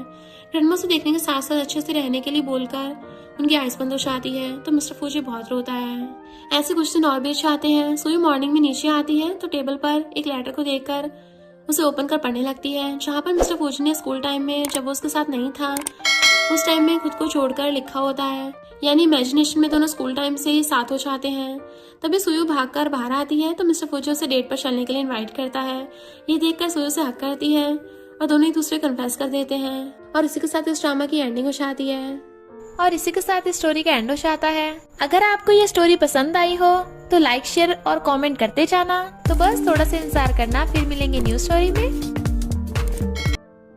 S1: ग्रैंडमा से देखने के साथ साथ अच्छे से रहने के लिए बोलकर उनकी आइस बंद हो जाती है तो मिस्टर फूजी बहुत रोता है। ऐसे कुछ दिन और बीत जाते हैं। सुई मॉर्निंग में नीचे आती है तो टेबल पर एक लेटर को देखकर उसे ओपन कर पढ़ने लगती है, जहाँ पर मिस्टर फूजी ने स्कूल टाइम में जब वो उसके साथ नहीं था उस टाइम में खुद को जोड़कर लिखा होता है, यानी इमेजिनेशन में दोनों स्कूल टाइम से ही साथ हो जाते हैं। तभी सुयु भागकर बाहर आती है तो मिस्टर फूजी उसे डेट पर चलने के लिए इनवाइट करता है। ये देखकर सुयु से हक करती है और दोनों एक दूसरे कन्फेस कर देते हैं और इसी के साथ इस ड्रामा की एंडिंग हो जाती है।
S2: और इसी के साथ इस स्टोरी का एंड हो जाता है। अगर आपको ये स्टोरी पसंद आई हो तो लाइक शेयर और कमेंट करते जाना। तो बस थोड़ा सा इंतजार करना, फिर मिलेंगे न्यू स्टोरी में।